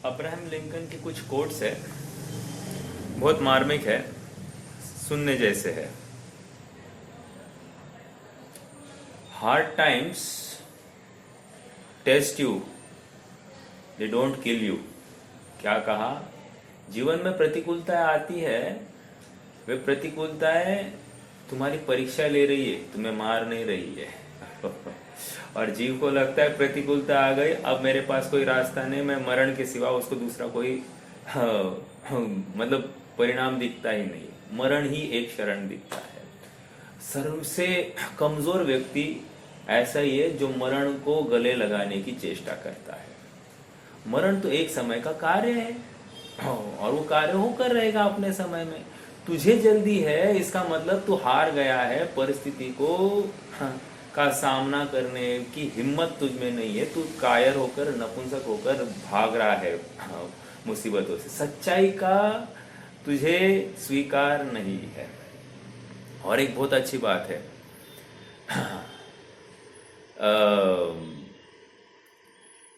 Abraham Lincoln के कुछ quotes है, बहुत मार्मिक है, सुनने जैसे है। Hard times test you, they don't kill you. क्या कहा? जीवन में प्रतिकूलताएं आती है, वे प्रतिकूलताएं तुम्हारी परीक्षा ले रही है, तुम्हें मार नहीं रही है। और जीव को लगता है प्रतिकूलता आ गई, अब मेरे पास कोई रास्ता नहीं, मैं मरण के सिवा उसको दूसरा कोई मतलब परिणाम दिखता ही नहीं, मरण ही एक शरण दिखता है। सबसे कमजोर व्यक्ति ऐसा ही है जो मरण को गले लगाने की चेष्टा करता है। मरण तो एक समय का कार्य है और वो कार्य होकर रहेगा अपने समय में। तुझे जल्दी है, इसका मतलब तू हार गया है, परिस्थिति को का सामना करने की हिम्मत तुझ में नहीं है, तू कायर होकर नपुंसक होकर भाग रहा है मुसीबतों से। सच्चाई का तुझे स्वीकार नहीं है। और एक बहुत अच्छी बात है,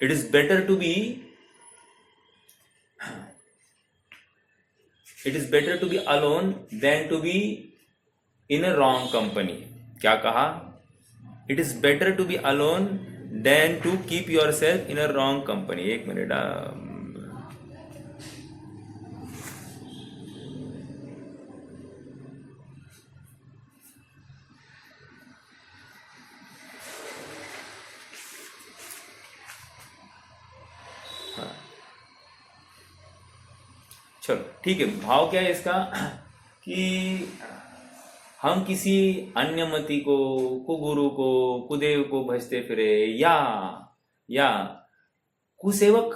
it is better to be alone than to be in a wrong company. क्या कहा? It is better to be alone than to keep yourself in a wrong company. एक मिनट, चलो ठीक है। भाव क्या है इसका कि हम किसी अन्य मति को, कुगुरु को, कुदेव को भजते फिरे, या कुसेवक,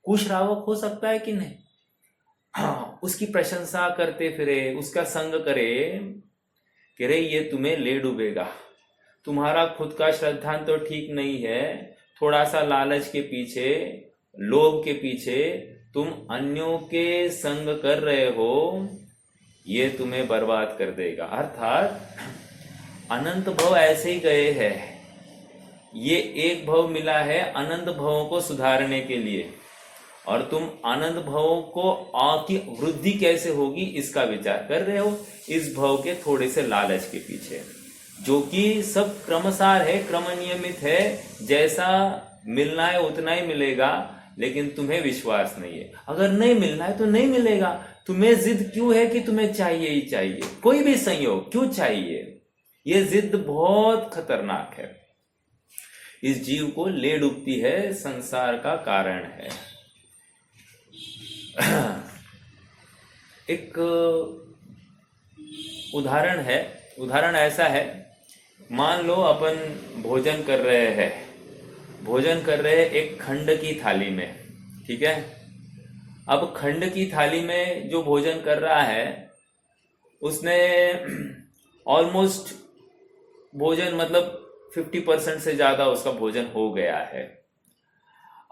कुश्रावक हो सकता है कि नहीं, हाँ, उसकी प्रशंसा करते फिरे, उसका संग करे कि रे ये तुम्हें ले डूबेगा, तुम्हारा खुद का श्रद्धांत तो ठीक नहीं है, थोड़ा सा लालच के पीछे, लोभ के पीछे तुम अन्यों के संग कर रहे हो, ये तुम्हें बर्बाद कर देगा। अर्थात अनंत भव ऐसे ही गए हैं, ये एक भव मिला है अनंत भवों को सुधारने के लिए, और तुम अनंत भवों को की वृद्धि कैसे होगी इसका विचार कर रहे हो, इस भव के थोड़े से लालच के पीछे, जो कि सब क्रमसार है, क्रम नियमित है, जैसा मिलना है उतना ही मिलेगा, लेकिन तुम्हें विश्वास नहीं है। अगर नहीं मिलना है तो नहीं मिलेगा, तुम्हें जिद क्यों है कि तुम्हें चाहिए ही चाहिए, कोई भी संयोग क्यों चाहिए? ये जिद बहुत खतरनाक है, इस जीव को ले डूबती है, संसार का कारण है। एक उदाहरण ऐसा है, मान लो अपन भोजन कर रहे हैं एक खंड की थाली में, ठीक है। अब खंड की थाली में जो भोजन कर रहा है उसने ऑलमोस्ट भोजन मतलब 50% से ज्यादा उसका भोजन हो गया है।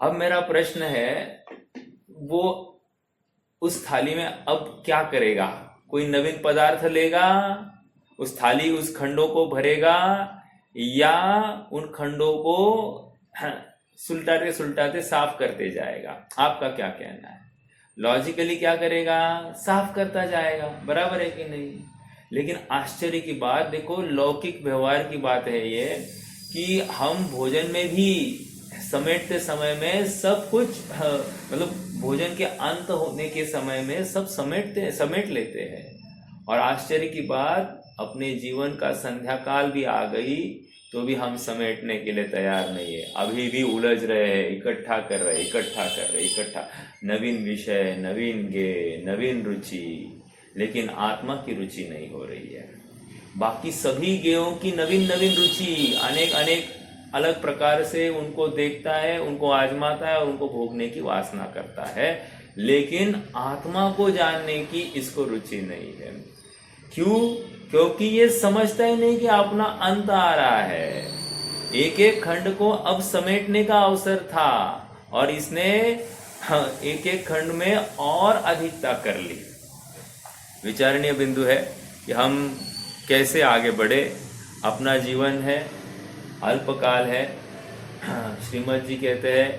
अब मेरा प्रश्न है, वो उस थाली में अब क्या करेगा? कोई नवीन पदार्थ लेगा, उस थाली उस खंडों को भरेगा, या उन खंडों को सुलटाते सुलटाते साफ करते जाएगा? आपका क्या कहना है? लॉजिकली क्या करेगा? साफ करता जाएगा, बराबर है कि नहीं? लेकिन आश्चर्य की बात देखो, लौकिक व्यवहार की बात है ये, कि हम भोजन में भी समेटते समय में सब कुछ मतलब भोजन के अंत होने के समय में सब समेट लेते हैं। और आश्चर्य की बात, अपने जीवन का संध्या काल भी आ गई तो भी हम समेटने के लिए तैयार नहीं है, अभी भी उलझ रहे हैं, इकट्ठा कर रहे, नवीन विषय, नवीन गेय, नवीन रुचि, लेकिन आत्मा की रुचि नहीं हो रही है। बाकी सभी गेयों की नवीन रुचि, अनेक अलग प्रकार से उनको देखता है, उनको आजमाता है और उनको भोगने की वासना करता है, लेकिन आत्मा को जानने की इसको रुचि नहीं है। क्यों? क्योंकि ये समझता ही नहीं कि अपना अंत आ रहा है। एक एक खंड को अब समेटने का अवसर था और इसने एक एक खंड में और अधिकता कर ली। विचारणीय बिंदु है कि हम कैसे आगे बढ़े। अपना जीवन है, अल्पकाल है। श्रीमद जी कहते हैं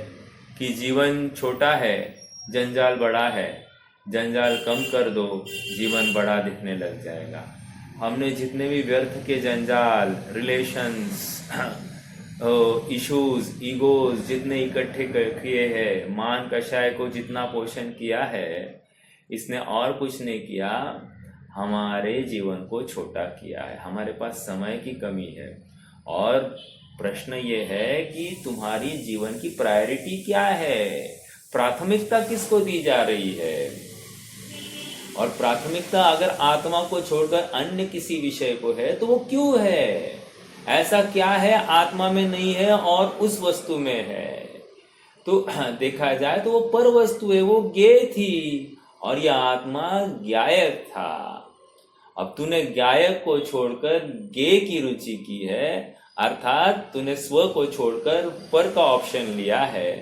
कि जीवन छोटा है, जंजाल बड़ा है, जंजाल कम कर दो, जीवन बड़ा दिखने लग जाएगा। हमने जितने भी व्यर्थ के जंजाल, रिलेशंस, इश्यूज, ईगोज जितने इकट्ठे किए हैं, मान कषाय को जितना पोषण किया है, इसने और कुछ नहीं किया, हमारे जीवन को छोटा किया है। हमारे पास समय की कमी है। और प्रश्न ये है कि तुम्हारी जीवन की प्रायोरिटी क्या है, प्राथमिकता किसको दी जा रही है। और प्राथमिकता अगर आत्मा को छोड़कर अन्य किसी विषय को है तो वो क्यों है, ऐसा क्या है आत्मा में नहीं है और उस वस्तु में है। तो देखा जाए तो वो पर वस्तु है, वो ज्ञेय थी और यह आत्मा ज्ञायक था। अब तूने ज्ञायक को छोड़कर ज्ञेय की रुचि की है, अर्थात तूने स्व को छोड़कर पर का ऑप्शन लिया है।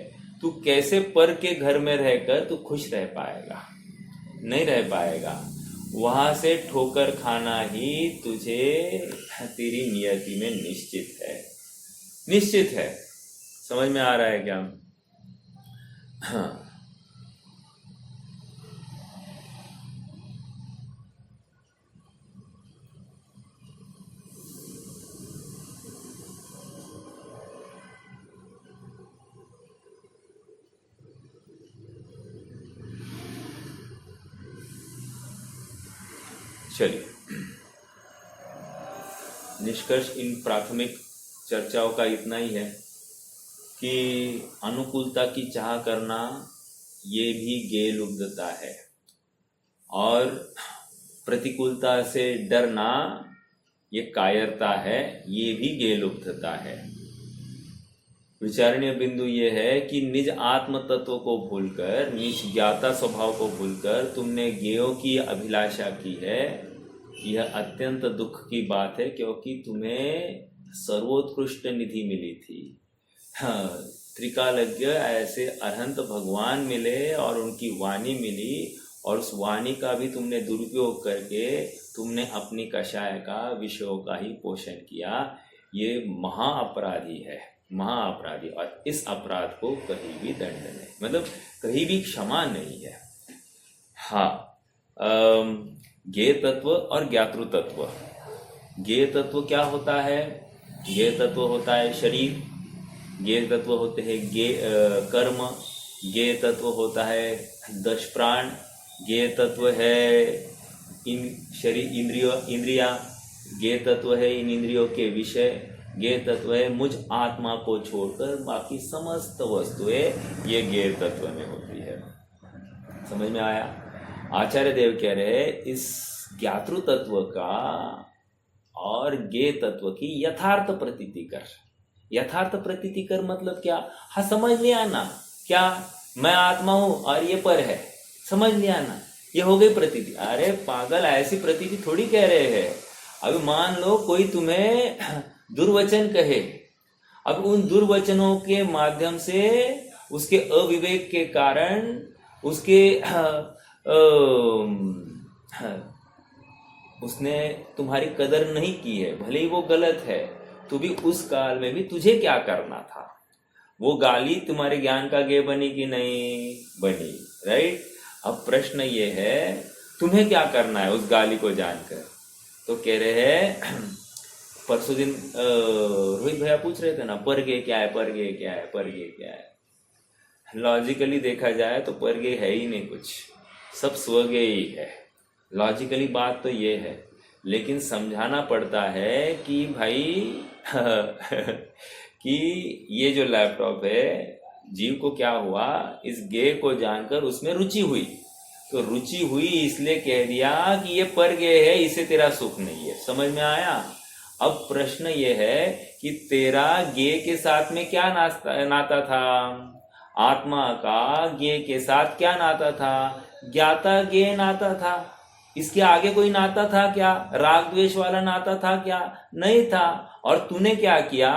तू कैसे पर के घर में रहकर तू खुश रह पाएगा, नहीं रह पाएगा। वहां से ठोकर खाना ही तुझे तेरी नियति में निश्चित है, निश्चित है। समझ में आ रहा है क्या? हाँ। चलिए, निष्कर्ष इन प्राथमिक चर्चाओं का इतना ही है कि अनुकूलता की चाह करना ये भी ज्ञेय लुब्धता है, और प्रतिकूलता से डरना ये कायरता है, ये भी ज्ञेय लुब्धता है। विचारणीय बिंदु ये है कि निज आत्म तत्व को भूलकर, निज ज्ञाता स्वभाव को भूलकर तुमने ज्ञेयों की अभिलाषा की है। यह अत्यंत दुख की बात है, क्योंकि तुम्हें सर्वोत्कृष्ट निधि मिली थी। त्रिकालज्ञ ऐसे अरहंत भगवान मिले और उनकी वाणी मिली, और उस वाणी का भी तुमने दुरुपयोग करके तुमने अपनी कषाय का, विषयों का ही पोषण किया। ये महाअपराधी है, महाअपराधी। और इस अपराध को कहीं भी दंड नहीं, मतलब कहीं भी क्षमा नहीं है। हाँ, ज्ञेय तत्व और ज्ञातृ तत्व। ज्ञेय तत्व क्या होता है? ज्ञेय तत्व होता है शरीर, ज्ञेय तत्व होते हैं कर्म, ज्ञेय तत्व होता है 10 प्राण, ज्ञेय तत्व है इन शरीर इंद्रिया, ज्ञेय तत्व है इन इंद्रियों के विषय, ज्ञेय तत्व है मुझ आत्मा को छोड़कर बाकी समस्त वस्तुएं, ये ज्ञेय तत्व में होती है। समझ में आया? आचार्य देव कह रहे इस ज्ञातृ तत्व का और ज्ञेय तत्व की यथार्थ प्रतीति कर। यथार्थ प्रतीति कर मतलब क्या? हाँ, समझ लिया ना, क्या मैं आत्मा हूं और ये पर है, समझ लिया ना, ये हो गई प्रतीति। अरे पागल, ऐसी प्रतीति थोड़ी कह रहे हैं। अभी मान लो कोई तुम्हें दुर्वचन कहे, अब उन दुर्वचनों के माध्यम से, उसके अविवेक के कारण, उसके उसने तुम्हारी कदर नहीं की है, भले ही वो गलत है, तो भी उस काल में भी तुझे क्या करना था? वो गाली तुम्हारे ज्ञान का गेय बनी कि नहीं बनी? राइट। अब प्रश्न ये है, तुम्हें क्या करना है उस गाली को जानकर? तो कह रहे हैं, परसों दिन रोहित भैया पूछ रहे थे ना, परगे क्या है, परगे क्या है, परगे क्या है। लॉजिकली देखा जाए तो परगे है ही नहीं कुछ, सब स्वगे ही है। लॉजिकली बात तो ये है, लेकिन समझाना पड़ता है कि भाई कि ये जो लैपटॉप है, जीव को क्या हुआ, इस गे को जानकर उसमें रुचि हुई, तो रुचि हुई इसलिए कह दिया कि ये पर गे है, इसे तेरा सुख नहीं है। समझ में आया? अब प्रश्न ये है कि तेरा गे के साथ में क्या नाता था? आत्मा का गे के साथ क्या नाता था? ज्ञाता गे नाता था। इसके आगे कोई नाता था क्या? राग द्वेष वाला नाता था क्या? नहीं था। और तूने क्या किया?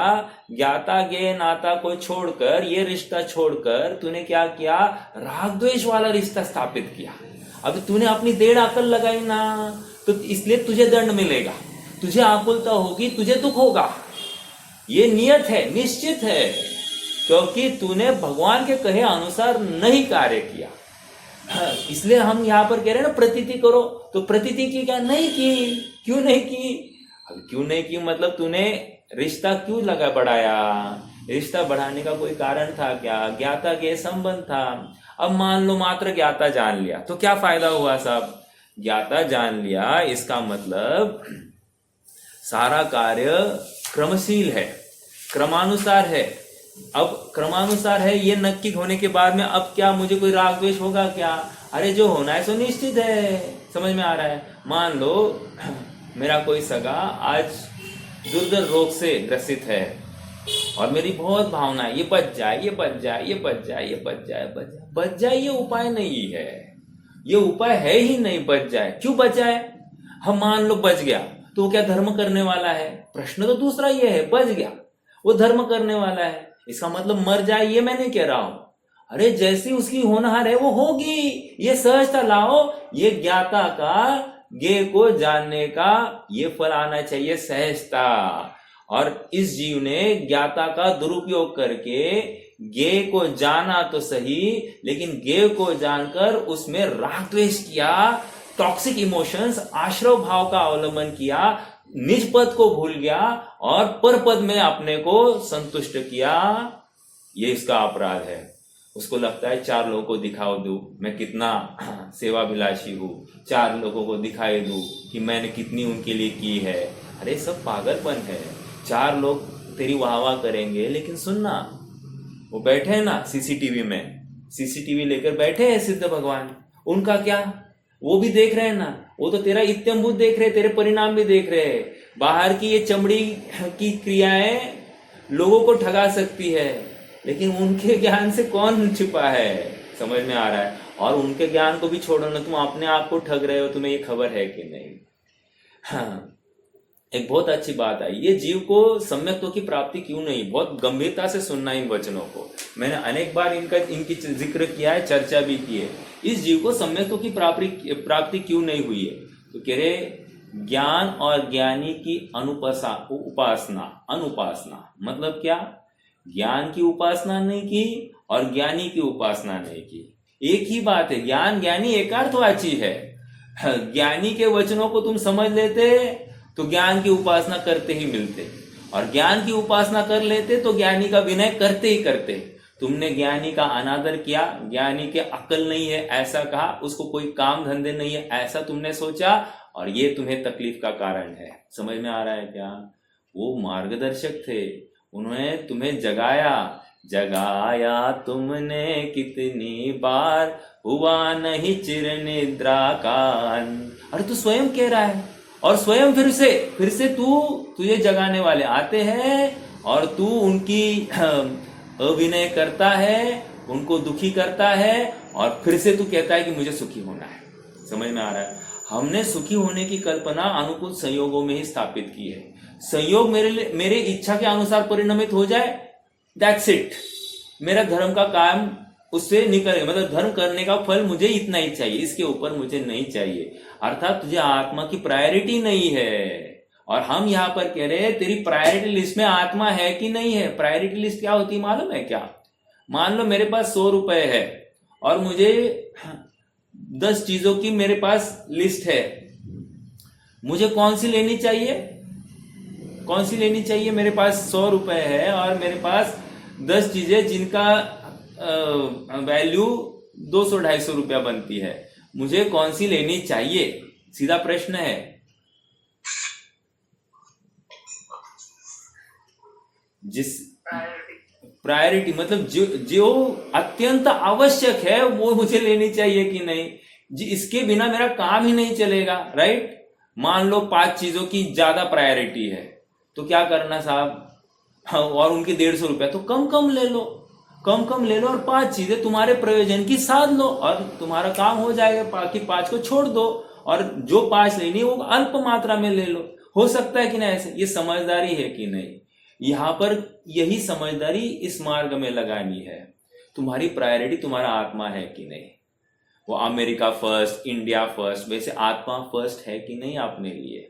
ज्ञाता गे नाता को छोड़कर, ये रिश्ता छोड़कर तूने क्या किया? राग द्वेष वाला रिश्ता स्थापित किया। अब तूने अपनी देड़ अकल लगाई ना, तो इसलिए तुझे दंड मिलेगा, तुझे आकुलता होगी, तुझे दुख होगा। ये नियत है, निश्चित है, क्योंकि तूने भगवान के कहे अनुसार नहीं कार्य किया। इसलिए हम यहाँ पर कह रहे हैं ना प्रतीति करो, तो प्रतीति की क्या नहीं की, क्यों नहीं की? अब क्यों नहीं की मतलब तूने रिश्ता क्यों बढ़ाया? रिश्ता बढ़ाने का कोई कारण था क्या? ज्ञाता के संबंध था। अब मान लो मात्र ज्ञाता जान लिया तो क्या फायदा हुआ साहब? ज्ञाता जान लिया इसका मतलब सारा कार्य क्रमशील है, क्रमानुसार है। अब क्रमानुसार है ये नक्की होने के बाद में अब क्या मुझे कोई राग द्वेष होगा क्या? अरे जो होना है सो निश्चित है। समझ में आ रहा है? मान लो मेरा कोई सगा आज दुर्धर रोग से ग्रसित है और मेरी बहुत भावना है ये बच जाए, ये बच जाए, ये बच जाए, ये बच जाए, बच जाए। ये उपाय नहीं है, ये उपाय है ही नहीं बच जाए। क्यों बच जाए? हम मान लो बच गया तो वो क्या धर्म करने वाला है? प्रश्न तो दूसरा ये है, बच गया वो धर्म करने वाला है, इसका मतलब मर जाए ये मैं नहीं कह रहा हूं। अरे जैसी उसकी होनहार है वो होगी, ये सहजता लाओ। ये ज्ञाता का ज्ञेय को जानने का ये फल आना चाहिए, सहजता। और इस जीव ने ज्ञाता का दुरुपयोग करके ज्ञेय को जाना तो सही, लेकिन ज्ञेय को जानकर उसमें राग द्वेष किया, टॉक्सिक इमोशंस, आश्रव भाव का अवलंबन किया, निज पद को भूल गया और पर पद में अपने को संतुष्ट किया। ये इसका अपराध है। उसको लगता है 4 लोगों को दिखाओ दूं मैं कितना सेवाभिलाषी हूं, 4 लोगों को दिखाई दूं कि मैंने कितनी उनके लिए की है। अरे सब पागलपन है। 4 लोग तेरी वाहवाह करेंगे, लेकिन सुनना, वो बैठे हैं ना सीसीटीवी में, सीसीटीवी लेकर बैठे हैं सिद्ध भगवान, उनका क्या? वो भी देख रहे हैं ना, वो तो तेरा इत्यंभूत देख रहे हैं, तेरे परिणाम भी देख रहे हैं। बाहर की ये चमड़ी की क्रियाएं लोगों को ठगा सकती है, लेकिन उनके ज्ञान से कौन छिपा है? समझ में आ रहा है? और उनके ज्ञान को भी छोड़ो ना, तुम अपने आप को ठग रहे हो, तुम्हें ये खबर है कि नहीं? हाँ, एक बहुत अच्छी बात आई, ये जीव को सम्यक्त्व की प्राप्ति क्यों नहीं? बहुत गंभीरता से सुनना इन वचनों को। मैंने अनेक बार इनकी जिक्र किया है, चर्चा भी की है। इस जीव को सम्यक्त्व की प्राप्ति क्यों नहीं हुई है? तो कह रहे ज्ञान और ज्ञानी की अनुपासना मतलब क्या? ज्ञान की उपासना नहीं की और ज्ञानी की उपासना नहीं की। एक ही बात है, ज्ञान ज्ञानी एकार्थवाची है। ज्ञानी के वचनों को तुम समझ लेते तो ज्ञान की उपासना करते ही मिलते, और ज्ञान की उपासना कर लेते तो ज्ञानी का विनय करते ही करते। तुमने ज्ञानी का अनादर किया, ज्ञानी के अक्ल नहीं है ऐसा कहा, उसको कोई काम धंधे नहीं है ऐसा तुमने सोचा, और ये तुम्हें तकलीफ का कारण है। समझ में आ रहा है क्या? वो मार्गदर्शक थे, उन्होंने तुम्हें जगाया तुमने कितनी बार, हुआ नहीं चिर निद्रा का। अरे तू स्वयं कह रहा है, और स्वयं फिर से तुझे जगाने वाले आते हैं और तू उनकी अविनय करता है, उनको दुखी करता है, और फिर से तू कहता है कि मुझे सुखी होना है। समझ में आ रहा है? हमने सुखी होने की कल्पना अनुकूल संयोगों में ही स्थापित की है। संयोग मेरे इच्छा के अनुसार परिणमित हो जाए, दैट्स इट। मेरा धर्म का काम उससे निकले, मतलब धर्म करने का फल मुझे इतना ही चाहिए, इसके ऊपर मुझे नहीं चाहिए। अर्थात तुझे आत्मा की प्रायोरिटी नहीं है। और हम यहाँ पर कह रहे हैं तेरी प्रायोरिटी लिस्ट में आत्मा है कि नहीं है। प्रायोरिटी लिस्ट क्या होती है मालूम है क्या? मान लो मेरे पास 100 रुपए है और मुझे 10 चीजों की मेरे पास लिस्ट है, मुझे कौन सी लेनी चाहिए? कौन सी लेनी चाहिए? मेरे पास 100 रुपए है और मेरे पास 10 चीजें जिनका वैल्यू 200-250 रुपया बनती है, मुझे कौन सी लेनी चाहिए? सीधा प्रश्न है। जिस प्रायोरिटी मतलब जो अत्यंत आवश्यक है वो मुझे लेनी चाहिए कि नहीं? जी, इसके बिना मेरा काम ही नहीं चलेगा, राइट? मान लो 5 चीजों की ज्यादा प्रायोरिटी है तो क्या करना साहब? और उनके 150 रुपया, तो कम ले लो, कम ले लो और 5 चीजें तुम्हारे प्रयोजन की साध लो और तुम्हारा काम हो जाएगा। बाकी 5 को छोड़ दो और जो 5 लेनी है वो अल्प मात्रा में ले लो। हो सकता है कि नहीं? ऐसे ये समझदारी है कि नहीं? यहां पर यही समझदारी इस मार्ग में लगानी है। तुम्हारी प्रायोरिटी तुम्हारा आत्मा है कि नहीं? वो अमेरिका फर्स्ट, इंडिया फर्स्ट, वैसे आत्मा फर्स्ट है कि नहीं अपने लिए?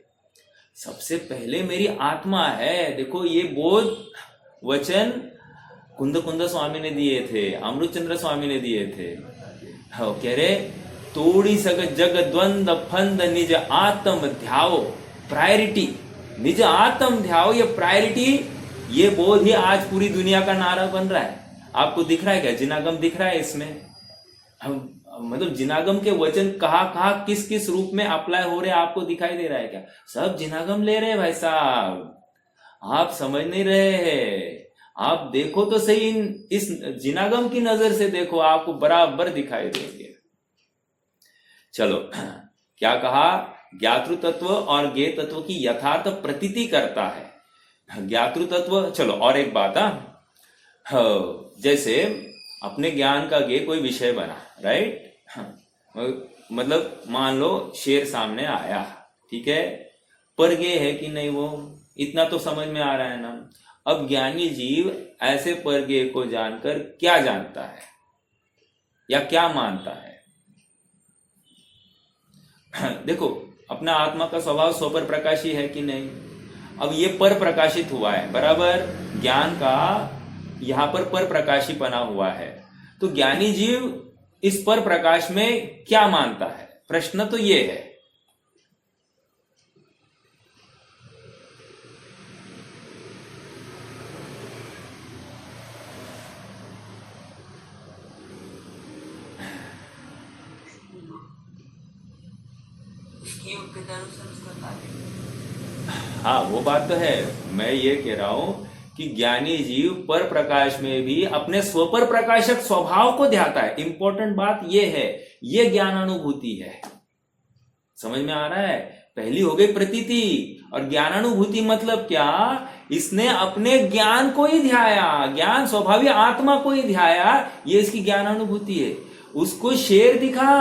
सबसे पहले मेरी आत्मा है। देखो ये बोध वचन कुंद कुंद स्वामी ने दिए थे, अमृतचंद्र स्वामी ने दिए थे। हाँ, कह रहे तोड़ी सग जग द्वंद फंद निज आत्म ध्याओ, प्रायोरिटी निज आत्म ध्याओ, ये प्रायोरिटी, ये बोध ही आज पूरी दुनिया का नारा बन रहा है। आपको दिख रहा है क्या? जिनागम दिख रहा है इसमें? हम मतलब जिनागम के वचन कहाँ कहाँ किस किस रूप में अप्लाई हो रहे हैं आपको दिखाई दे रहा है क्या? सब जिनागम ले रहे हैं भाई साहब, आप समझ नहीं रहे हैं। आप देखो तो सही, इस जिनागम की नजर से देखो, आपको बराबर दिखाई देंगे। चलो, क्या कहा? ज्ञातृ तत्व और ज्ञेय तत्व की यथार्थ प्रतीति करता है। ज्ञातृ तत्व, चलो और एक बात, जैसे अपने ज्ञान का ज्ञेय कोई विषय बना, राइट? मतलब मान लो शेर सामने आया, ठीक है, पर ज्ञेय है कि नहीं वो, इतना तो समझ में आ रहा है ना। अब ज्ञानी जीव ऐसे पर ज्ञेय को जानकर क्या जानता है या क्या मानता है? देखो, अपना आत्मा का स्वभाव स्वपर प्रकाशी है कि नहीं? अब ये पर प्रकाशित हुआ है, बराबर, ज्ञान का यहां पर प्रकाशी बना हुआ है, तो ज्ञानी जीव इस पर प्रकाश में क्या मानता है? प्रश्न तो ये है। हाँ, वो बात तो है। मैं ये कह रहा हूं कि ज्ञानी जीव पर प्रकाश में भी अपने स्वपर प्रकाशक स्वभाव को ध्याता है। इंपॉर्टेंट बात ये है, ये ज्ञानानुभूति है। समझ में आ रहा है? पहली हो गई प्रतीति, और ज्ञानानुभूति मतलब क्या? इसने अपने ज्ञान को ही ध्याया, ज्ञान स्वभावी आत्मा को ही ध्याया, ये इसकी ज्ञानानुभूति है। उसको शेर दिखा,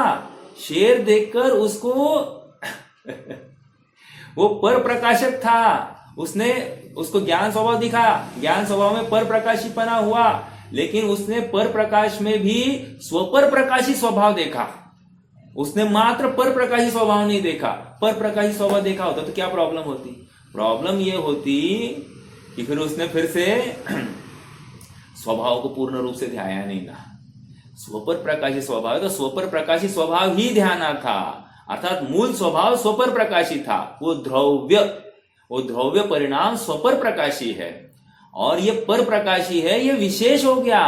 शेर देखकर उसको वो पर प्रकाशक था, उसने उसको ज्ञान स्वभाव दिखा, ज्ञान स्वभाव में पर प्रकाशीपना हुआ, लेकिन उसने पर प्रकाश में भी स्वपर प्रकाशी स्वभाव देखा। उसने मात्र पर प्रकाशी स्वभाव नहीं देखा। पर प्रकाशी स्वभाव देखा होता तो क्या प्रॉब्लम होती? प्रॉब्लम ये होती कि फिर उसने फिर से स्वभाव को पूर्ण रूप से ध्याया नहीं ना। स्वपर प्रकाशी स्वभाव है तो स्वपर प्रकाशी स्वभाव ही ध्याना था, अर्थात मूल स्वभाव स्वपर प्रकाशी था। वो ध्रुव्य परिणाम स्वपर प्रकाशी है, और ये पर प्रकाशी है, ये विशेष हो गया,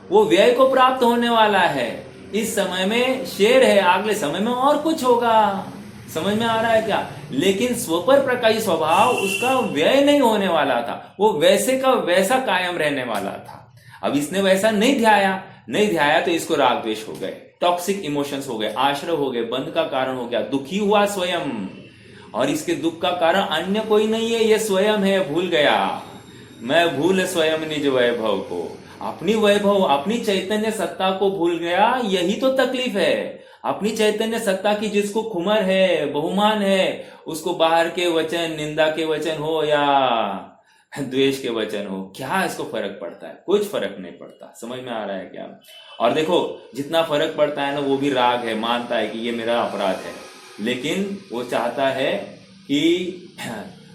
वो व्यय को प्राप्त होने वाला है। इस समय में शेर है, अगले समय में और कुछ होगा। समझ में आ रहा है क्या? लेकिन स्वपर प्रकाशी स्वभाव उसका व्यय नहीं होने वाला था, वो वैसे का वैसा कायम रहने वाला था। अब इसने वैसा नहीं ध्याया तो इसको राग द्वेष हो गए, टॉक्सिक इमोशंस हो गए, आश्रय हो गए, बंध का कारण हो गया, दुखी हुआ स्वयं, और इसके दुख का कारण अन्य कोई नहीं है, ये स्वयं है। भूल गया, मैं भूल स्वयं निज वैभव को, अपनी वैभव, अपनी चैतन्य सत्ता को भूल गया। यही तो तकलीफ है। अपनी चैतन्य सत्ता की जिसको खुमर है, बहुमान है, उसको बाहर के वचन, निंदा के वचन हो या द्वेष के वचन हो, क्या इसको फर्क पड़ता है? कुछ फर्क नहीं पड़ता। समझ में आ रहा है क्या? और देखो, जितना फर्क पड़ता है ना, वो भी राग है, मानता है कि ये मेरा अपराध है, लेकिन वो चाहता है कि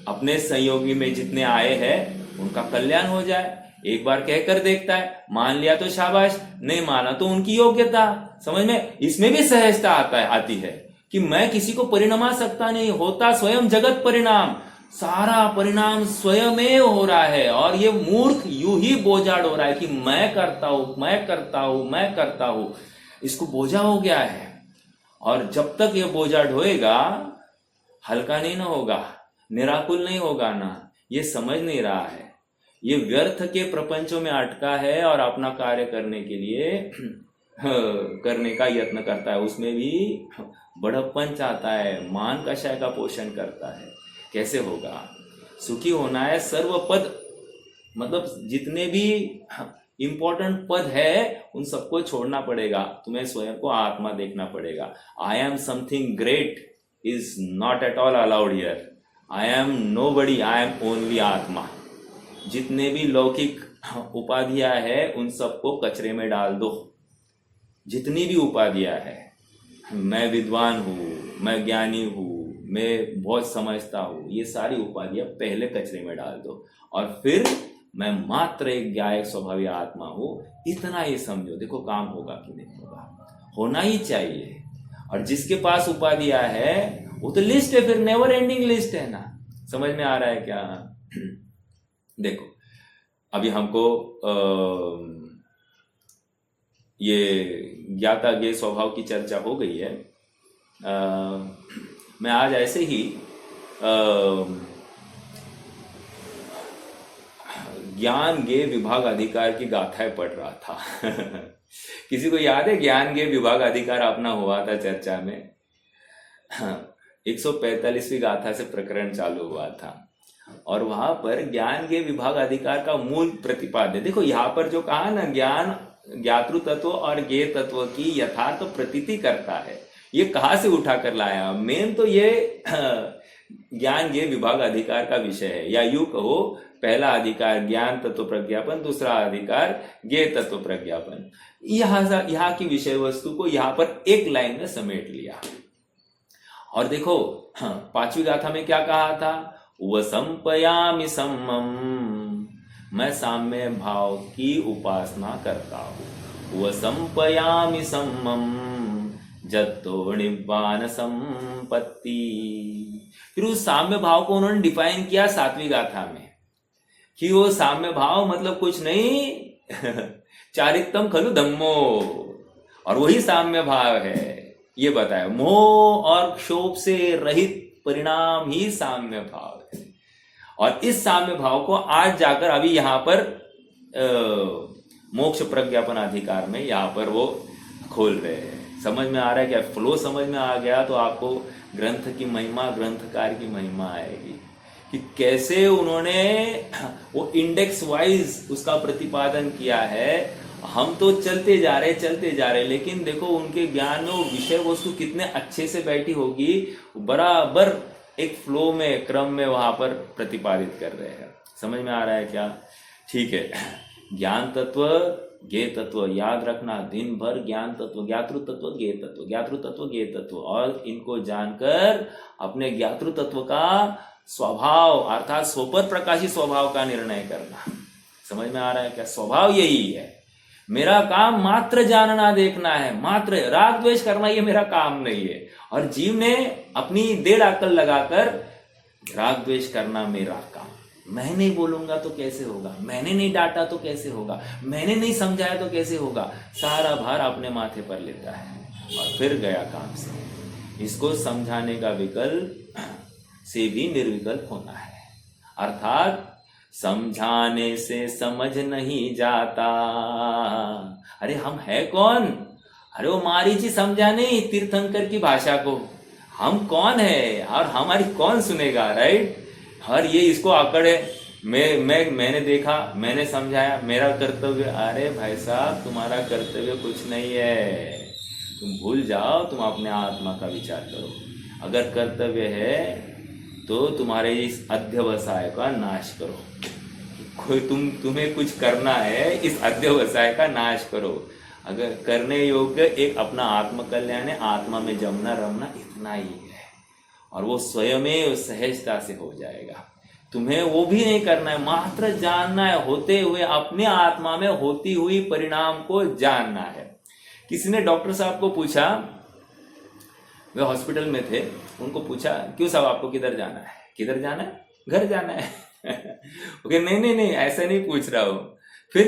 अपने संयोगी में जितने आए हैं उनका कल्याण हो जाए। एक बार कहकर देखता है, मान लिया तो शाबाश, नहीं माना तो उनकी योग्यता। समझ में? इसमें भी सहजता आती है कि मैं किसी को परिणमा सकता नहीं, होता स्वयं जगत परिणाम, सारा परिणाम स्वयं हो रहा है, और ये मूर्ख यूं ही बोझाड़ हो रहा है कि मैं करता हूं। इसको बोझा हो गया है, और जब तक ये बोझा ढोएगा, हल्का नहीं ना होगा, निराकुल नहीं होगा ना। ये समझ नहीं रहा है, ये व्यर्थ के प्रपंचों में अटका है और अपना कार्य करने के लिए करने का यत्न करता है। उसमें भी बड़प्पन चाहता है, मान कषाय का पोषण करता है। कैसे होगा? सुखी होना है, सर्वपद, मतलब जितने भी इंपॉर्टेंट पद है उन सबको छोड़ना पड़ेगा। तुम्हें स्वयं को आत्मा देखना पड़ेगा। I am something great is not at all allowed here. I am nobody, I am only आत्मा। जितने भी लौकिक उपाधियां है उन सबको कचरे में डाल दो। जितनी भी उपाधियां है, मैं विद्वान हूं, मैं ज्ञानी हूं, मैं बहुत समझता हूं, ये सारी उपाधियां पहले कचरे में डाल दो, और फिर मैं मात्र एक ज्ञायक स्वभावी आत्मा हूं, इतना ये समझो। देखो काम होगा कि नहीं होगा, होना ही चाहिए। और जिसके पास उपाधियां है वो तो लिस्ट है, फिर नेवर एंडिंग लिस्ट है ना। समझ में आ रहा है क्या? देखो अभी हमको ये ज्ञाता ज्ञेय स्वभाव की चर्चा हो गई है। मैं आज ऐसे ही ज्ञान ज्ञेय विभाग अधिकार की गाथाएं पढ़ रहा था। किसी को याद है ज्ञान ज्ञेय विभाग अधिकार अपना हुआ था चर्चा में? 145वीं गाथा से प्रकरण चालू हुआ था और वहां पर ज्ञान ज्ञेय विभाग अधिकार का मूल प्रतिपाद्य, देखो यहाँ पर जो कहा ना, ज्ञान ज्ञातृ तत्व और ज्ञेय तत्व की यथार्थ प्रतीति करता है, ये कहाँ से उठा कर लाया? मेन तो ये ज्ञान ज्ञेय विभाग अधिकार का विषय है, या यूं कहो पहला अधिकार ज्ञान तत्व प्रज्ञापन, दूसरा अधिकार ज्ञेय तत्व प्रज्ञापन। यहाँ की विषय वस्तु को यहाँ पर एक लाइन में समेट लिया। और देखो 5वीं गाथा में क्या कहा था? वसंपयामि सम्मम, मैं साम्य भाव की उपासना करता हूं। वसंपयामि सम्मम जत्तो निब्बान संपत्ति। फिर उस साम्य भाव को उन्होंने डिफाइन किया 7वीं गाथा में कि वो साम्य भाव मतलब कुछ नहीं चारित्तम खलु धम्मो, और वही साम्य भाव है, ये बताया। मोह और क्षोभ से रहित परिणाम ही साम्य भाव है। और इस साम्य भाव को आज जाकर अभी यहां पर मोक्ष प्रज्ञापन अधिकार में यहां पर वो खोल रहे हैं। समझ में आ रहा है क्या? फ्लो समझ में आ गया तो आपको ग्रंथ की महिमा, ग्रंथकार की महिमा आएगी कि कैसे उन्होंने वो इंडेक्स वाइज उसका प्रतिपादन किया है। हम तो चलते जा रहे, लेकिन देखो उनके ज्ञान में वो विषय वस्तु कितने अच्छे से बैठी होगी, बराबर एक फ्लो में, क्रम में वहां पर प्रतिपादित कर रहे हैं। समझ में आ रहा है क्या? ठीक है। ज्ञान तत्व ज्ञेय तत्व याद रखना, दिन भर ज्ञान तत्व, ज्ञातृ तत्व, ज्ञेय तत्व, ज्ञातृ तत्व, ज्ञेय तत्व, और इनको जानकर अपने ज्ञातृ तत्व का स्वभाव अर्थात स्वपर प्रकाशी स्वभाव का निर्णय करना। समझ में आ रहा है क्या? स्वभाव यही है, मेरा काम मात्र जानना देखना है, मात्र राग द्वेष करना ये मेरा काम नहीं है। और जीव ने अपनी देड़ अक्ल लगाकर राग द्वेष करना मेरा काम, मैं नहीं बोलूंगा तो कैसे होगा, मैंने नहीं डांटा तो कैसे होगा, मैंने नहीं समझाया तो कैसे होगा, सारा भार अपने माथे पर लेता है और फिर गया काम से। इसको समझाने का विकल्प से भी निर्विकल्प होना है, अर्थात समझाने से समझ नहीं जाता। अरे हम है कौन? अरे वो मारीची समझा नहीं तीर्थंकर की भाषा को, हम कौन है और हमारी कौन सुनेगा, राइट? और ये इसको आकड़े मैंने देखा, मैंने समझाया, मेरा कर्तव्य। अरे भाई साहब, तुम्हारा कर्तव्य कुछ नहीं है, तुम भूल जाओ, तुम अपने आत्मा का विचार करो। अगर कर्तव्य है तो तुम्हारे इस अध्यवसाय का नाश करो। कोई तुम्हें कुछ करना है, इस अध्यवसाय का नाश करो। अगर करने योग्य एक अपना आत्म कल्याण है, आत्मा में जमना रमना, इतना ही है, और वो स्वयं सहजता से हो जाएगा। तुम्हें वो भी नहीं करना है, मात्र जानना है, होते हुए अपने आत्मा में होती हुई परिणाम को जानना है। किसी ने डॉक्टर साहब को पूछा, वे हॉस्पिटल में थे, उनको पूछा, क्यों साहब आपको किधर जाना है? किधर जाना है? घर जाना है। ओके, नहीं ऐसा नहीं पूछ रहा हूं। फिर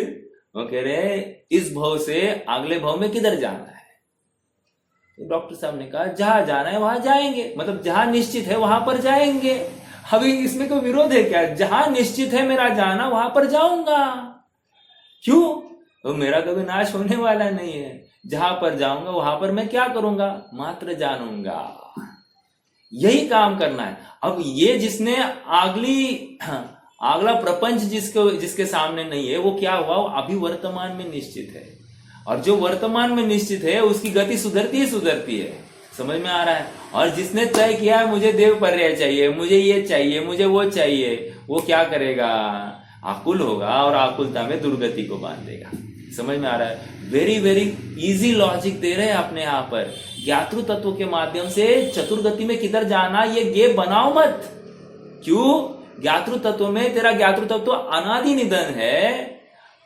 वो कह रहे इस भव से अगले भव में किधर जाना है? तो डॉक्टर साहब ने कहा जहां जाना है वहां जाएंगे, मतलब जहां निश्चित है वहां पर जाएंगे। अभी इसमें कोई विरोध है क्या? जहां निश्चित है मेरा जाना वहां पर जाऊंगा। क्यों? तो मेरा कभी नाश होने वाला नहीं है। जहां पर जाऊंगा वहां पर मैं क्या करूंगा? मात्र जानूंगा। यही काम करना है। अब ये जिसने अगला प्रपंच जिसके सामने नहीं है, वो क्या हुआ? वो अभी वर्तमान में निश्चित है, और जो वर्तमान में निश्चित है उसकी गति सुधरती है। समझ में आ रहा है? और जिसने तय किया है मुझे देव पर्याय चाहिए, मुझे ये चाहिए, मुझे वो चाहिए, वो क्या करेगा? आकुल होगा और आकुलता में दुर्गति को बांधेगा। समझ में आ रहा है? वेरी वेरी इजी लॉजिक दे रहे हैं अपने यहाँ पर। ज्ञातृ तत्व के माध्यम से चतुर्गति में किधर जाना, ये गेम बनाओ मत। क्यों? ज्ञातृ तत्व में तेरा ज्ञातृ तत्व अनादि निधन है,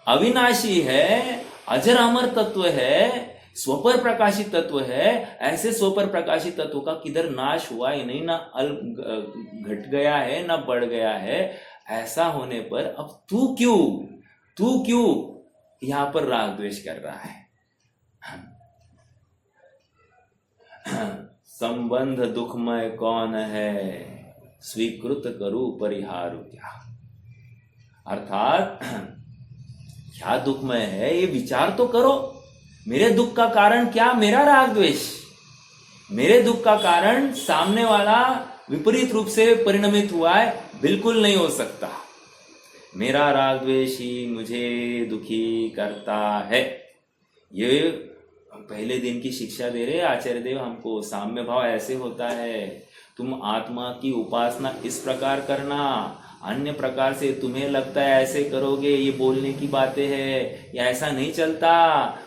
अविनाशी है, अजर अमर तत्व है, स्वपर प्रकाशित तत्व है। ऐसे स्वपर प्रकाशित तत्व का किधर नाश हुआ ही नहीं, ना घट गया है ना बढ़ गया है। ऐसा होने पर अब तू क्यों यहां पर राग द्वेष कर रहा है? संबंध दुखमय कौन है, स्वीकृत करूं परिहार क्या। अर्थात क्या दुखमय है ये विचार तो करो। मेरे दुख का कारण क्या? मेरा राग द्वेष। मेरे दुख का कारण सामने वाला विपरीत रूप से परिणमित हुआ है, बिल्कुल नहीं हो सकता। मेरा राग द्वेष ही मुझे दुखी करता है। ये पहले दिन की शिक्षा दे रहे आचार्य देव हमको। साम्य भाव ऐसे होता है, तुम आत्मा की उपासना इस प्रकार करना, अन्य प्रकार से तुम्हें लगता है ऐसे करोगे, ये बोलने की बातें है, या ऐसा नहीं चलता।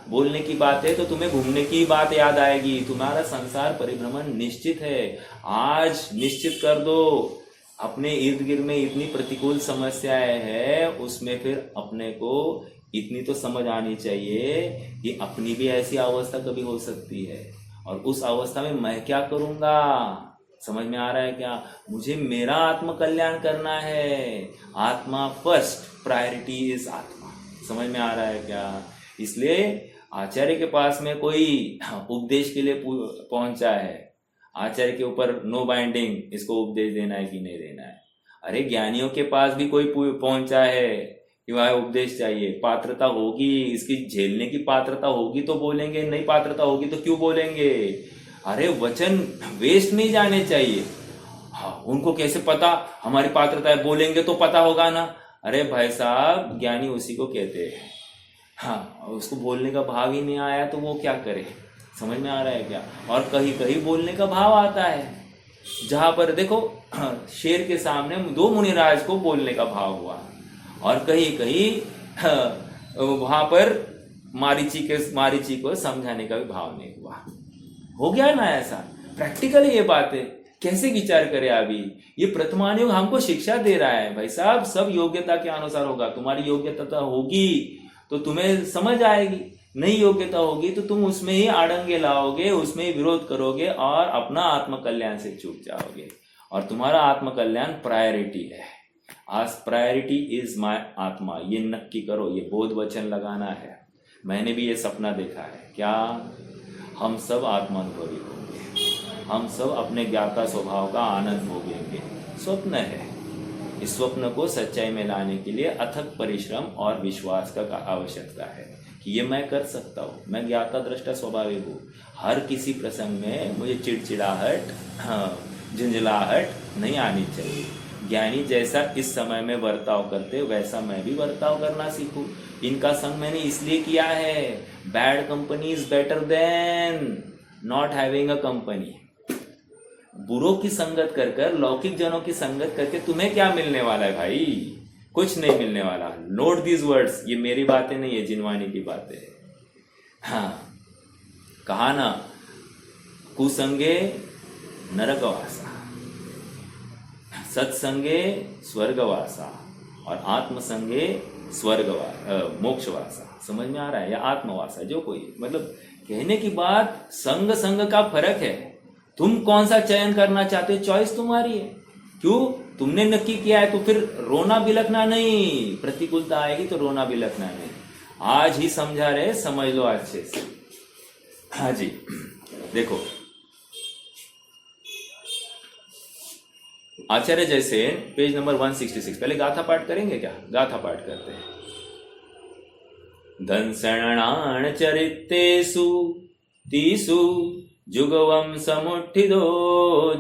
बोलने की बात है तो तुम्हें घूमने की बात याद आएगी। तुम्हारा संसार परिभ्रमण निश्चित है। आज निश्चित कर दो, अपने इर्द गिर्द में इतनी प्रतिकूल समस्याएं है, उसमें फिर अपने को इतनी तो समझ आनी चाहिए कि अपनी भी ऐसी अवस्था कभी हो सकती है, और उस अवस्था में मैं क्या करूंगा। समझ में आ रहा है क्या? मुझे मेरा आत्म कल्याण करना है। आत्मा फर्स्ट, प्रायोरिटी इज आत्मा। समझ में आ रहा है क्या? इसलिए आचार्य के पास में कोई उपदेश के लिए पहुंचा है, आचार्य के ऊपर नो बाइंडिंग, इसको उपदेश देना है कि नहीं देना है। अरे ज्ञानियों के पास भी कोई पहुंचा है कि वह उपदेश चाहिए, पात्रता होगी, इसकी झेलने की पात्रता होगी तो बोलेंगे, नहीं पात्रता होगी तो क्यों बोलेंगे। अरे वचन वेस्ट नहीं जाने चाहिए। हाँ, उनको कैसे पता हमारी पात्रता है, बोलेंगे तो पता होगा ना। अरे भाई साहब, ज्ञानी उसी को कहते हैं। हाँ, उसको बोलने का भाव ही नहीं आया तो वो क्या करे। समझ में आ रहा है क्या? और कहीं कहीं बोलने का भाव आता है, जहां पर देखो शेर के सामने दो मुनिराज को बोलने का भाव हुआ, और कहीं कहीं वहां पर मारीची को समझाने का भी भाव नहीं हुआ। हो गया ना ऐसा? प्रैक्टिकली ये बात है। कैसे विचार करें अभी? ये प्रथमान योग हमको शिक्षा दे रहा है। भाई साहब, सब योग्यता के अनुसार होगा। तुम्हारी योग्यता होगी तो तुम्हें समझ आएगी, नहीं योग्यता होगी तो तुम उसमें ही आड़ंगे लाओगे, उसमें ही विरोध करोगे और अपना आत्म कल्याण से चूक जाओगे। और तुम्हारा आत्म कल्याण प्रायोरिटी है। आज प्रायोरिटी इज माय आत्मा, ये नक्की करो। ये बोध वचन लगाना है। मैंने भी ये सपना देखा है। क्या? हम सब आत्मानुभवी होंगे, हम सब अपने ज्ञाता स्वभाव का आनंद भोगेंगे। स्वप्न है। इस स्वप्न को सच्चाई में लाने के लिए अथक परिश्रम और विश्वास का आवश्यकता है कि ये मैं कर सकता हूँ। मैं ज्ञाता दृष्टा स्वाभाविक हूँ। हर किसी प्रसंग में मुझे चिड़चिड़ाहट, झंझलाहट नहीं आनी चाहिए। ज्ञानी जैसा इस समय में बर्ताव करते वैसा मैं भी बर्ताव करना सीखूं। इनका संग मैंने इसलिए किया है, bad company is better than not having a company. बुरों की संगत कर कर, लौकिक जनों की संगत करके तुम्हें क्या मिलने वाला है भाई? कुछ नहीं मिलने वाला। नोट दीज वर्ड्स, ये मेरी बातें नहीं है, जिनवानी की बातें है। हाँ, कहा ना, कुसंगे नरकवासा, सत्संगे स्वर्गवासा और आत्मसंगे मोक्षवासा। समझ में आ रहा है? या आत्मवासा, जो कोई, मतलब कहने की बात, संग संग का फर्क है। तुम कौन सा चयन करना चाहते हो, चॉइस तुम्हारी है। क्यों? तुमने नक्की किया है तो फिर रोना बिलखना नहीं। प्रतिकूलता आएगी तो रोना बिलखना नहीं। आज ही समझा रहे, समझ लो अच्छे से। हाँ जी, देखो आचार्य जैसे पेज नंबर 166, पहले गाथा पाठ करेंगे क्या? गाथा पाठ करते हैं। दंसणाण चरितेषु तीसु जुगवं समुठिदो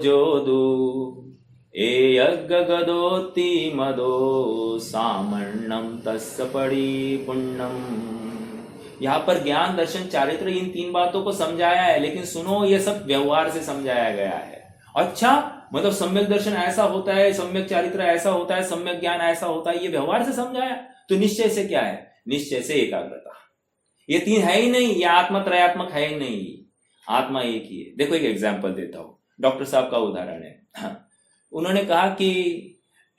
जोदु ए यज्ञगदोति मदो सामण्णं तस्य परिपुण्यम्। यहाँ पर ज्ञान, दर्शन, चारित्र, इन तीन बातों को समझाया है, लेकिन सुनो, ये सब व्यवहार से समझाया गया है। अच्छा, मतलब सम्यक दर्शन ऐसा होता है, सम्यक चारित्र ऐसा होता है, सम्यक ज्ञान ऐसा होता है, ये व्यवहार से समझाया। तो निश्चय से क्या है? निश्चय से एकाग्रता। ये तीन है ही नहीं, ये आत्मा त्रयात्मक है ही नहीं, आत्मा एक ही है। देखो एक एग्जाम्पल देता हूं, डॉक्टर साहब का उदाहरण है। उन्होंने कहा कि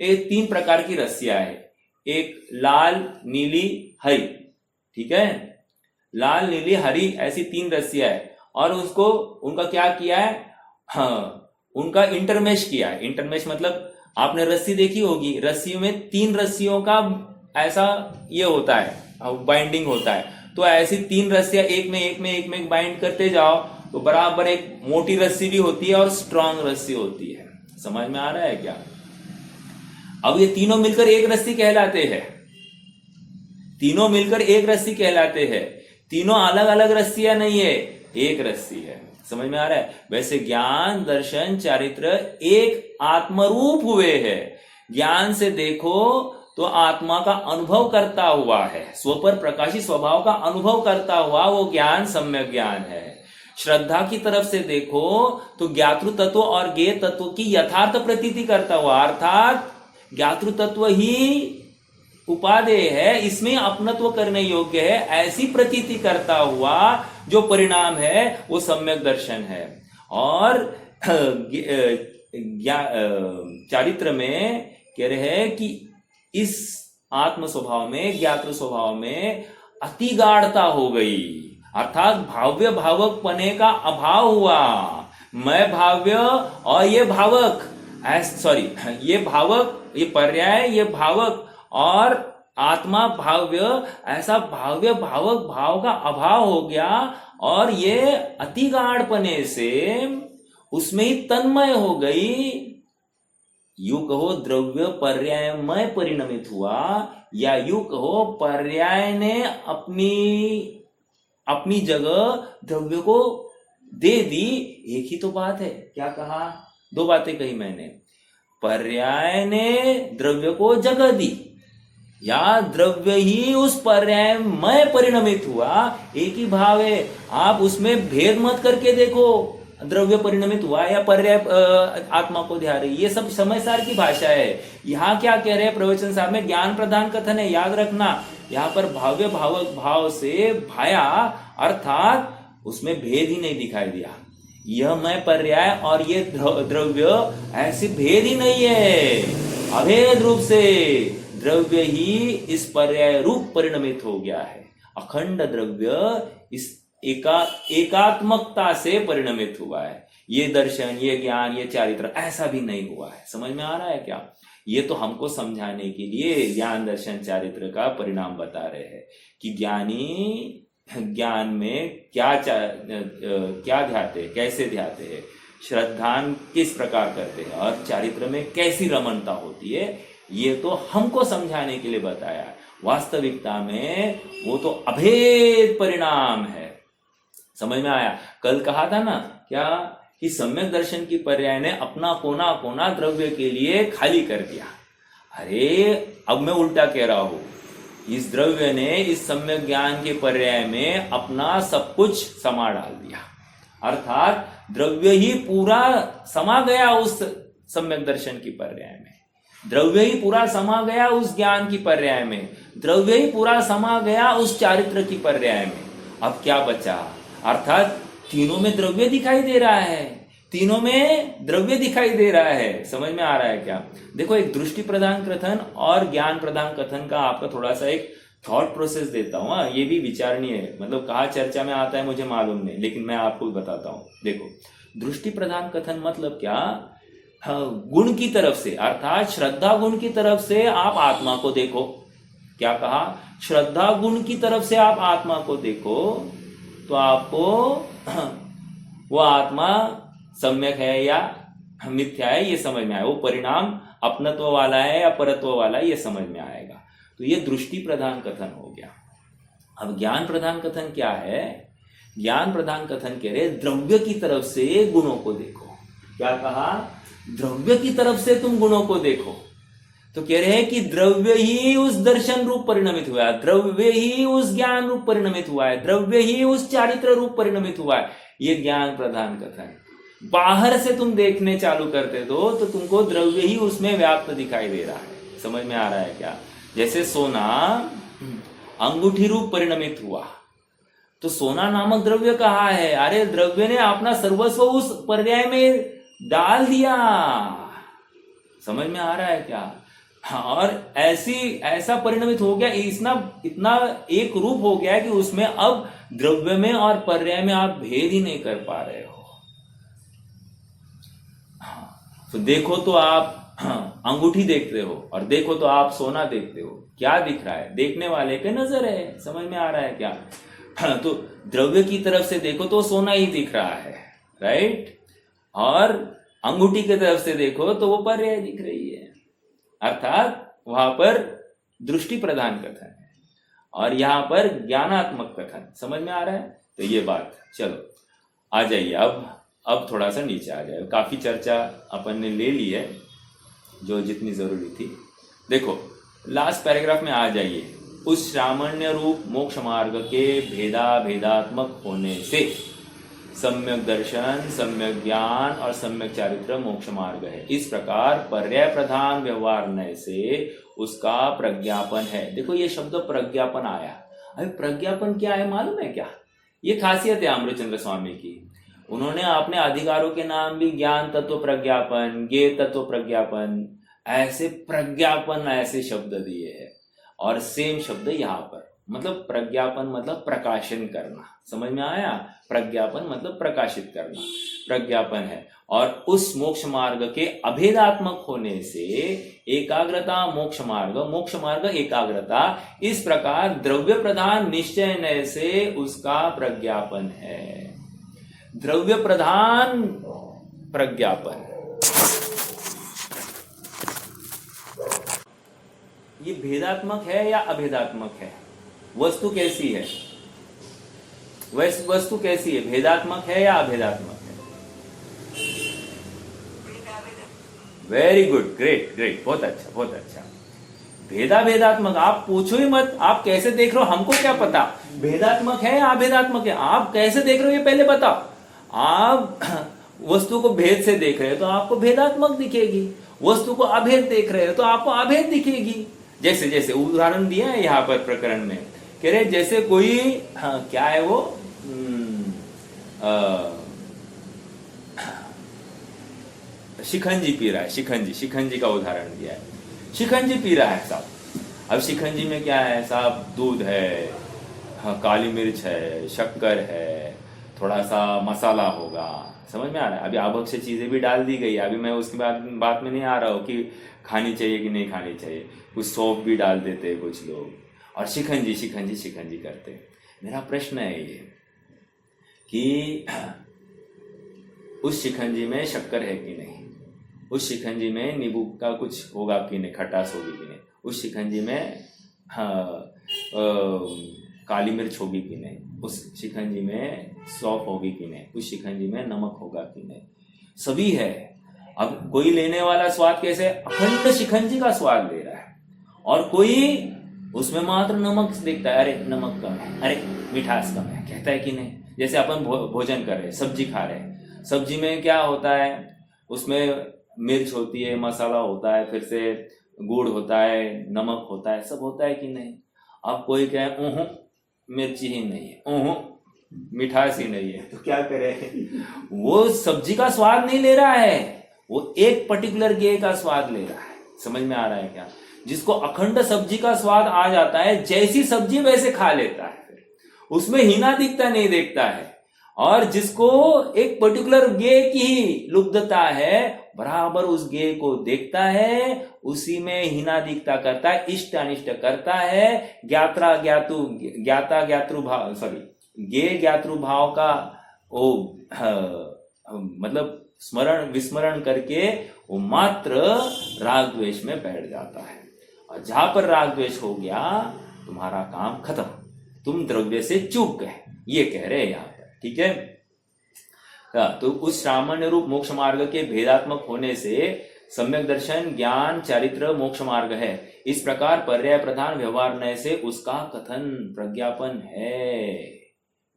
ये 3 प्रकार की रस्सियां है, एक लाल, नीली, हरी, ठीक है, लाल, नीली, हरी, ऐसी 3 रस्सियां है। और उसको उनका क्या किया है, हाँ, उनका इंटरमेश किया है। इंटरमेश मतलब आपने रस्सी देखी होगी, रस्सियों में 3 रस्सियों का ऐसा ये होता है, बाइंडिंग होता है। तो ऐसी 3 रस्सियां एक में बाइंड करते जाओ तो बराबर एक मोटी रस्सी भी होती है और स्ट्रांग रस्सी होती है। समझ में आ रहा है क्या? अब ये तीनों मिलकर एक रस्सी कहलाते हैं, तीनों मिलकर एक रस्सी कहलाते हैं। तीनों अलग अलग रस्सियां नहीं है, एक रस्सी है। समझ में आ रहा है? वैसे ज्ञान, दर्शन, चारित्र एक आत्मरूप हुए हैं। ज्ञान से देखो तो आत्मा का अनुभव करता हुआ है, स्व पर प्रकाशी स्वभाव का अनुभव करता हुआ वो ज्ञान सम्यक ज्ञान है। श्रद्धा की तरफ से देखो तो ज्ञातृ तत्व और ज्ञेय तत्व की यथार्थ प्रतीति करता हुआ, अर्थात ज्ञातृ तत्व ही उपादेय है, इसमें अपनत्व करने योग्य है, ऐसी प्रतीति करता हुआ जो परिणाम है वो सम्यक दर्शन है। और चारित्र में कह रहे हैं कि इस आत्म स्वभाव में, ज्ञातृ स्वभाव में अति गाढ़ता हो गई, अर्थात भाव्य भावक पने का अभाव हुआ। मैं भाव्य और ये भावक, ये भावक, ये पर्याय, ये भावक और आत्मा भाव्य, ऐसा भाव्य भावक भाव का अभाव हो गया। और ये अति गाढ़पने से उसमें ही तन्मय हो गई। यू कहो द्रव्य पर्यायमय परिणमित हुआ, या यू कहो पर्याय ने अपनी जगह द्रव्य को दे दी। एक ही तो बात है, क्या कहा? 2 बातें कही मैंने। पर्याय ने द्रव्य को जगह दी, या द्रव्य ही उस पर्यायमय परिणमित हुआ। एक ही भाव है, आप उसमें भेद मत करके देखो, द्रव्य परिणमित हुआ या पर्याय आत्मा को ध्यान रही, ये सब समयसार की भाषा है। यहाँ क्या कह रहे हैं प्रवचन साहब में? ज्ञान प्रधान कथन है, याद रखना। यहाँ पर भाव्य भावक भाव से भाया, अर्थात उसमें भेद ही नहीं दिखाई दिया। यह मैं पर्याय और ये द्रव्य, ऐसी भेद ही नहीं है। अभेद रूप से द्रव्य ही इस पर्याय रूप परिणमित हो गया है। अखंड द्रव्य इस एकात्मकता से परिणमित हुआ है। ये दर्शन, ये ज्ञान, ये चारित्र ऐसा भी नहीं हुआ है। समझ में आ रहा है क्या? ये तो हमको समझाने के लिए ज्ञान, दर्शन, चारित्र का परिणाम बता रहे हैं कि ज्ञानी ज्ञान में क्या ध्याते, कैसे ध्याते हैं, श्रद्धान किस प्रकार करते हैं, और चारित्र में कैसी रमणता होती है, ये तो हमको समझाने के लिए बताया है। वास्तविकता में वो तो अभेद परिणाम है। समझ में आया? कल कहा था ना क्या, कि सम्यक दर्शन की पर्याय ने अपना कोना कोना द्रव्य के लिए खाली कर दिया। अरे अब मैं उल्टा कह रहा हूं, इस द्रव्य ने इस सम्यक ज्ञान के पर्याय में अपना सब कुछ समा डाल दिया, अर्थात द्रव्य ही पूरा समा गया उस सम्यक दर्शन की पर्याय में, द्रव्य ही पूरा समा गया उस ज्ञान की पर्याय में, द्रव्य ही पूरा समा गया उस चारित्र की पर्याय में। अब क्या बचा? अर्थात तीनों में द्रव्य दिखाई दे रहा है, तीनों में द्रव्य दिखाई दे रहा है। समझ में आ रहा है क्या? देखो, एक दृष्टि प्रधान कथन और ज्ञान प्रधान कथन का आपका थोड़ा सा एक थॉट प्रोसेस देता हूं। ये भी विचारणीय है, मतलब कहाँ चर्चा में आता है मुझे मालूम नहीं, लेकिन मैं आपको बताता हूं। देखो, दृष्टि प्रधान कथन मतलब क्या? गुण की तरफ से, अर्थात श्रद्धा गुण की तरफ से आप आत्मा को देखो। क्या कहा? श्रद्धा गुण की तरफ से आप आत्मा को देखो तो आपको वो आत्मा सम्यक है या मिथ्या है ये समझ में आए, वो परिणाम अपनत्व वाला है या परत्व वाला है ये समझ में आएगा। तो ये दृष्टि प्रधान कथन हो गया। अब ज्ञान प्रधान कथन क्या है? ज्ञान प्रधान कथन कह रहे द्रव्य की तरफ से गुणों को देखो। क्या कहा? द्रव्य की तरफ से तुम गुणों को देखो। तो कह रहे हैं कि द्रव्य ही उस दर्शन रूप परिणमित हुआ है, द्रव्य ही उस ज्ञान रूप परिणमित हुआ है, द्रव्य ही उस चारित्र रूप परिणमित हुआ है। ये ज्ञान प्रधान कथन। बाहर से तुम देखने चालू करते दो तो तुमको द्रव्य ही उसमें व्याप्त दिखाई दे रहा है। समझ में आ रहा है क्या? जैसे सोना अंगूठी रूप परिणमित हुआ, तो सोना नामक द्रव्य कहाँ है? अरे द्रव्य ने अपना सर्वस्व उस पर्याय में डाल दिया। समझ में आ रहा है क्या? हाँ, और ऐसा परिणमित हो गया, इतना इतना एक रूप हो गया है कि उसमें अब द्रव्य में और पर्याय में आप भेद ही नहीं कर पा रहे हो। तो देखो तो आप अंगूठी देखते हो और देखो तो आप सोना देखते हो, क्या दिख रहा है? देखने वाले के नजर है, समझ में आ रहा है क्या? तो द्रव्य की तरफ से देखो तो सोना ही दिख रहा है, राइट? और अंगूठी की तरफ से देखो तो वो पर्याय दिख रही है, अर्थात वहां पर दृष्टि प्रधान कथन है और यहां पर ज्ञानात्मक कथन। समझ में आ रहा है? तो ये बात, चलो आ जाइए अब थोड़ा सा नीचे आ जाए। काफी चर्चा अपन ने ले ली है जो जितनी जरूरी थी। देखो लास्ट पैराग्राफ में आ जाइए। उस सामान्य रूप मोक्ष मार्ग के भेदात्मक होने से सम्यक दर्शन, सम्यक ज्ञान और सम्यक चारित्र मोक्ष मार्ग है। इस प्रकार पर्याय प्रधान व्यवहार से उसका प्रज्ञापन है। देखो ये शब्द प्रज्ञापन आया। अभी प्रज्ञापन क्या है मालूम है क्या? ये खासियत है अमृतचंद्र स्वामी की। उन्होंने अपने अधिकारों के नाम भी ज्ञान तत्व प्रज्ञापन, ज्ञेय तत्व प्रज्ञापन, ऐसे प्रज्ञापन ऐसे शब्द दिए हैं। और सेम शब्द यहाँ पर, मतलब प्रज्ञापन मतलब प्रकाशन करना। समझ में आया? प्रज्ञापन मतलब प्रकाशित करना, प्रज्ञापन है। और उस मोक्ष मार्ग के अभेदात्मक होने से एकाग्रता मोक्ष मार्ग एकाग्रता, इस प्रकार द्रव्य प्रधान निश्चय से उसका प्रज्ञापन है। द्रव्य प्रधान प्रज्ञापन, ये भेदात्मक है या अभेदात्मक है? वस्तु कैसी है? वस्तु कैसी है? भेदात्मक है या अभेदात्मक है? वेरी गुड, ग्रेट ग्रेट, बहुत अच्छा बहुत अच्छा। भेदात्मक, आप पूछो ही मत, आप कैसे देख रहे हो हमको क्या पता भेदात्मक है या अभेदात्मक है। आप कैसे देख रहे हो ये पहले बताओ। आप वस्तु को भेद से देख रहे हो तो आपको भेदात्मक दिखेगी, वस्तु को अभेद देख रहे हो तो आपको अभेद दिखेगी। जैसे जैसे उदाहरण दिया है यहाँ पर प्रकरण में, कह रहे जैसे कोई क्या है वो शिकंजी पी रहा है। शिकंजी का उदाहरण दिया है। शिकंजी पी रहा है साहब। अब शिकंजी में क्या है साहब? दूध है, काली मिर्च है, शक्कर है, थोड़ा सा मसाला होगा। समझ में आ रहा है? अभी आवश्यक चीजें भी डाल दी गई। अभी मैं उसके बात में नहीं आ रहा हूँ कि खानी चाहिए कि नहीं खानी चाहिए। कुछ सौंफ भी डाल देते हैं कुछ लोग, और शिकंजी करते। मेरा प्रश्न है ये कि उस शिकंजी में शक्कर है कि नहीं? उस शिकंजी में नींबू का कुछ होगा कि नहीं, खटास होगी कि नहीं? उस शिकंजी में काली मिर्च होगी कि नहीं? उस शिकंजी में सौंफ होगी कि नहीं? उस शिकंजी में नमक होगा कि नहीं? सभी है। अब कोई लेने वाला स्वाद कैसे? अखंड शिकंजी का स्वाद ले रहा है, और कोई उसमें मात्र नमक देखता है, अरे नमक कम है, अरे मिठास कम है, कहता है कि नहीं? जैसे अपन भोजन कर रहे, सब्जी खा रहे, सब्जी में क्या होता है? उसमें मिर्च होती है, मसाला होता है, फिर से गुड़ होता है, नमक होता है, सब होता है कि नहीं? अब कोई कहे मिर्ची ही नहीं है, मिठास ही नहीं है, तो क्या करे? वो सब्जी का स्वाद नहीं ले रहा है, वो एक पर्टिकुलर गेय का स्वाद ले रहा है। समझ में आ रहा है क्या? जिसको अखंड सब्जी का स्वाद आ जाता है, जैसी सब्जी वैसे खा लेता है, फिर उसमें हीना दिखता नहीं देखता है। और जिसको एक पर्टिकुलर गेय की ही लुब्धता है, बराबर उस गेय को देखता है, उसी में हीना दिखता करता है, इष्ट अनिष्ट करता है, ज्ञाता ज्ञातृ भाव, गेय ज्ञातृ भाव का वो मतलब स्मरण विस्मरण करके वो मात्र राग द्वेष में बैठ जाता है। और जहां पर राग द्वेष हो गया, तुम्हारा काम खत्म, तुम द्रव्य से चूक गए, ये कह रहे हैं यहाँ पर। ठीक है? तो उस सामान्य रूप मोक्ष मार्ग के भेदात्मक होने से सम्यक दर्शन, ज्ञान, चारित्र मोक्ष मार्ग है। इस प्रकार पर्याय प्रधान व्यवहार नय से उसका कथन प्रज्ञापन है,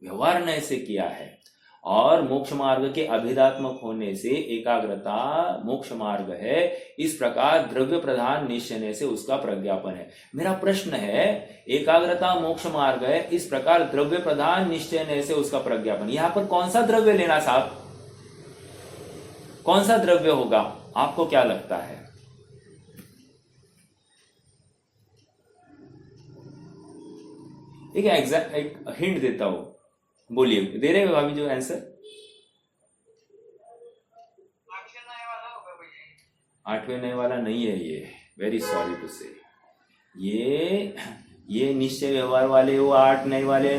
व्यवहार नय से किया है। और मोक्ष मार्ग के अभिधात्मक होने से एकाग्रता मोक्ष मार्ग है। इस प्रकार द्रव्य प्रधान निश्चय से उसका प्रज्ञापन है। मेरा प्रश्न है, एकाग्रता मोक्ष मार्ग है, इस प्रकार द्रव्य प्रधान निश्चय से उसका प्रज्ञापन, यहां पर कौन सा द्रव्य लेना साहब? कौन सा द्रव्य होगा? आपको क्या लगता है? एक एग्जैक्ट एक हिंट देता हूँ, बोलिए, दे रहे हो भाभी जो आंसर? 8वें नए वाला नहीं है ये, वेरी सॉरी टू से। ये निश्चय व्यवहार वाले वो 8 नए वाले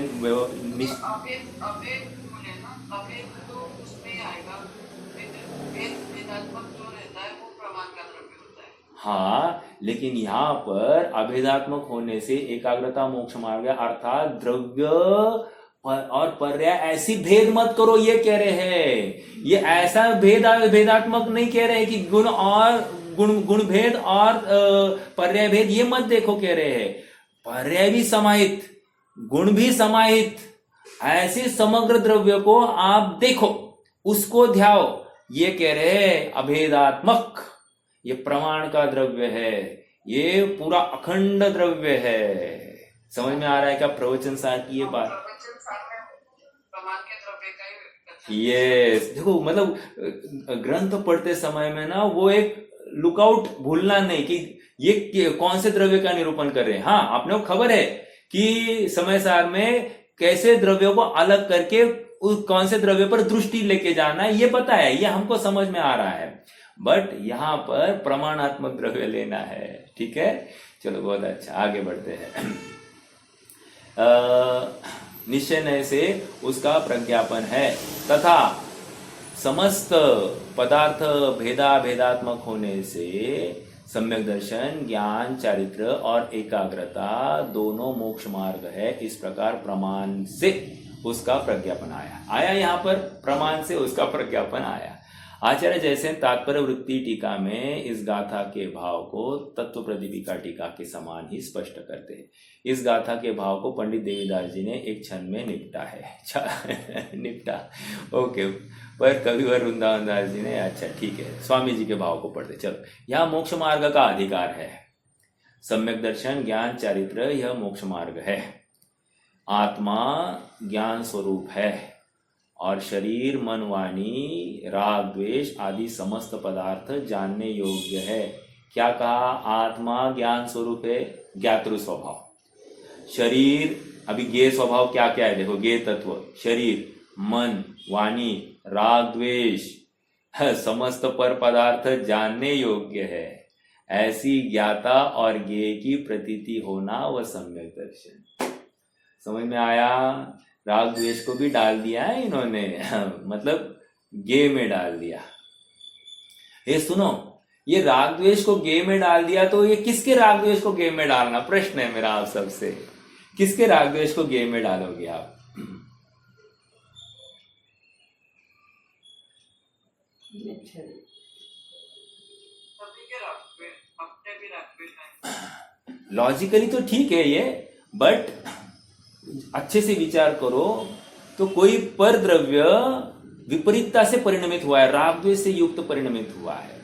हाँ, लेकिन यहाँ पर अभेदात्मक होने से एकाग्रता मोक्ष मार्ग अर्थात द्रव्य और पर्याय ऐसी भेद मत करो, ये कह रहे हैं। ये ऐसा भेदात्मक नहीं कह रहे हैं कि गुण और गुण भेद और पर्याय भेद, ये मत देखो, कह रहे हैं पर्याय भी समाहित, गुण भी समाहित, ऐसे समग्र द्रव्य को आप देखो, उसको ध्याओ, ये कह रहे हैं अभेदात्मक। ये प्रमाण का द्रव्य है, ये पूरा अखंड द्रव्य है। समझ में आ रहा है क्या प्रवचन सार की ये बात? यस, देखो मतलब ग्रंथ पढ़ते समय में ना वो एक लुकआउट भूलना नहीं कि ये कौन से द्रव्य का निरूपण कर रहे हैं। हाँ, आपने को खबर है कि समय सार में कैसे द्रव्यों को अलग करके उस कौन से द्रव्य पर दृष्टि लेके जाना है, ये पता है, ये हमको समझ में आ रहा है, बट यहां पर प्रमाणात्मक द्रव्य लेना है। ठीक है, चलो बहुत अच्छा, आगे बढ़ते हैं। निश्चय नय से उसका प्रज्ञापन है तथा समस्त पदार्थ भेदात्मक होने से सम्यक दर्शन, ज्ञान, चारित्र और एकाग्रता दोनों मोक्ष मार्ग है। इस प्रकार प्रमाण से उसका प्रज्ञापन आया। यहाँ पर प्रमाण से उसका प्रज्ञापन आया। आचार्य जैसे तात्पर्य वृत्ति टीका में इस गाथा के भाव को तत्व प्रदीपिका टीका के समान ही स्पष्ट करते हैं। इस गाथा के भाव को पंडित देवीदास जी ने एक क्षण में निपटा है। निपटा, ओके, पर कविवर वृंदावन दास जी ने, अच्छा ठीक है, स्वामी जी के भाव को पढ़ते। चलो, यह मोक्ष मार्ग का अधिकार है। सम्यक दर्शन, ज्ञान, चारित्र, यह मोक्ष मार्ग है। आत्मा ज्ञान स्वरूप है और शरीर, मन, वाणी, राग, द्वेष आदि समस्त पदार्थ जानने योग्य है। क्या कहा? आत्मा ज्ञान स्वरूप है, ज्ञातृ स्वभाव। शरीर, अभी ज्ञेय स्वभाव क्या क्या है देखो, ज्ञेय तत्व, शरीर, मन, वाणी, राग, द्वेष, समस्त पर पदार्थ जानने योग्य है। ऐसी ज्ञाता और ज्ञेय की प्रतीति होना वह सम्यक दर्शन। समझ में आया? राग द्वेष को भी डाल दिया है इन्होंने, मतलब गे में डाल दिया। ये सुनो, ये राग द्वेष को गे में डाल दिया, तो ये किसके राग द्वेष को गे में डालना, प्रश्न है मेरा आप सबसे। किसके राग द्वेष को गे में डालोगे आप? लॉजिकली तो ठीक है ये, बट अच्छे से विचार करो तो कोई पर द्रव्य विपरीतता से परिणमित हुआ है, राग द्वेष से युक्त परिणमित हुआ है,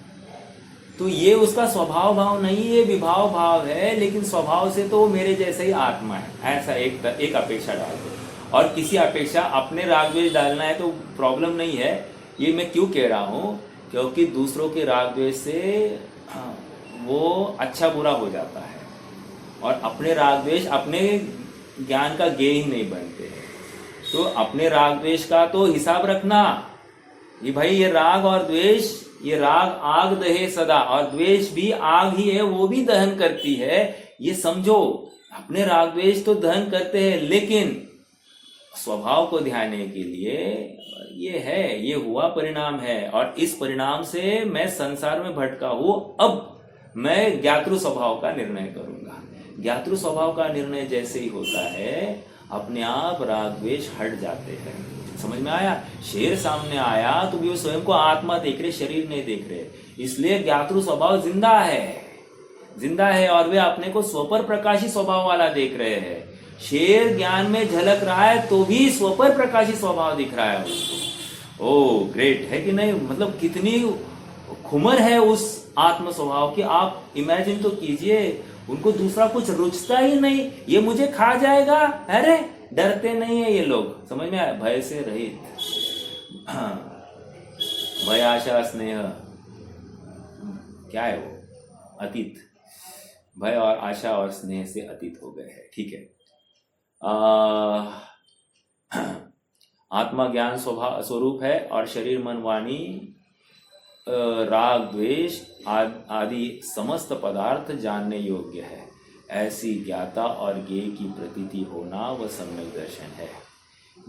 तो ये उसका स्वभाव भाव नहीं है, विभाव भाव है, लेकिन स्वभाव से तो वो मेरे जैसे ही आत्मा है, ऐसा एक अपेक्षा डाल दो। और किसी अपेक्षा अपने राग द्वेष डालना है तो प्रॉब्लम नहीं है। ये मैं क्यों कह रहा हूं, क्योंकि दूसरों के राग द्वेष से वो अच्छा बुरा हो जाता है, और अपने राग द्वेष अपने ज्ञान का ज्ञेय ही नहीं बनते हैं। तो अपने राग द्वेष का तो हिसाब रखना, ये भाई ये राग और द्वेष, ये राग आग दहे सदा, और द्वेष भी आग ही है, वो भी दहन करती है, ये समझो। अपने राग द्वेष तो दहन करते हैं, लेकिन स्वभाव को ध्यान के लिए ये है, ये हुआ परिणाम है, और इस परिणाम से मैं संसार में भटका हूं। अब मैं ज्ञातृ स्वभाव का निर्णय करूंगा। ज्ञातृ स्वभाव का निर्णय जैसे ही होता है, अपने आप राग द्वेष हट जाते हैं। समझ में आया? शेर सामने आया तो भी वो स्वयं को आत्मा देख रहे, शरीर नहीं देख रहे, इसलिए ज्ञातृ स्वभाव जिंदा है, और वे अपने को स्वपर प्रकाशी स्वभाव वाला देख रहे हैं। शेर ज्ञान में झलक रहा है तो भी स्वपर प्रकाशी स्वभाव दिख रहा है उसको। ओ ग्रेट है कि नहीं? मतलब कितनी खुमर है उस आत्म स्वभाव की। आप इमेजिन तो कीजिए, उनको दूसरा कुछ रुचता ही नहीं, ये मुझे खा जाएगा, अरे डरते नहीं है ये लोग। समझ में आया? भय से रहित, भय, आशा, स्नेह, क्या है वो? अतीत। भय और आशा और स्नेह से अतीत हो गए हैं। ठीक है, आत्मा ज्ञान स्वरूप है और शरीर मन वाणी राग द्वेष आदि समस्त पदार्थ जानने योग्य है। ऐसी ज्ञाता और ज्ञेय की प्रतीति होना वह सम्यक दर्शन है।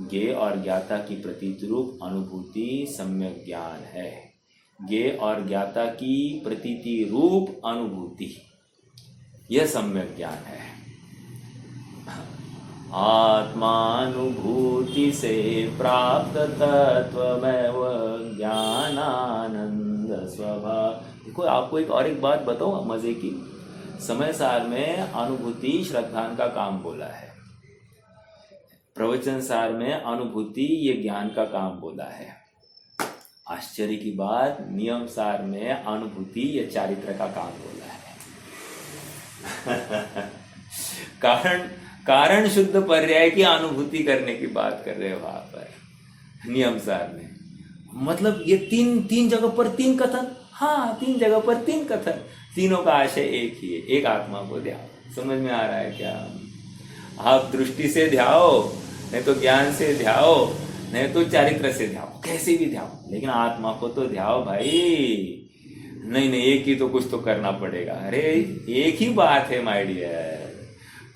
ज्ञेय और ज्ञाता की प्रतीति रूप अनुभूति सम्यक ज्ञान है। ज्ञेय और ज्ञाता की प्रतीति रूप अनुभूति यह सम्यक ज्ञान है। आत्मानुभूति से प्राप्त तत्वमेव ज्ञानानंद स्वभाव। देखो आपको एक बात बताओ मजे की। समय सार में अनुभूति श्रद्धान का काम बोला है, प्रवचन सार में अनुभूति ये ज्ञान का काम बोला है। आश्चर्य की बात, नियम सार में अनुभूति ये चारित्र का काम बोला है। कारण शुद्ध पर्याय की अनुभूति करने की बात कर रहे हो वहां पर नियम सार में। मतलब ये तीन जगह पर तीन कथन, हाँ 3 जगह पर 3 कथन, तीनों का आशय एक ही है, एक आत्मा को ध्याओ। समझ में आ रहा है क्या? आप दृष्टि से ध्याओ, नहीं तो ज्ञान से ध्याओ, नहीं तो चारित्र से ध्याओ, कैसे भी ध्याओ, लेकिन आत्मा को तो ध्याओ भाई। नहीं एक ही तो कुछ तो करना पड़ेगा। अरे एक ही बात है माय डियर,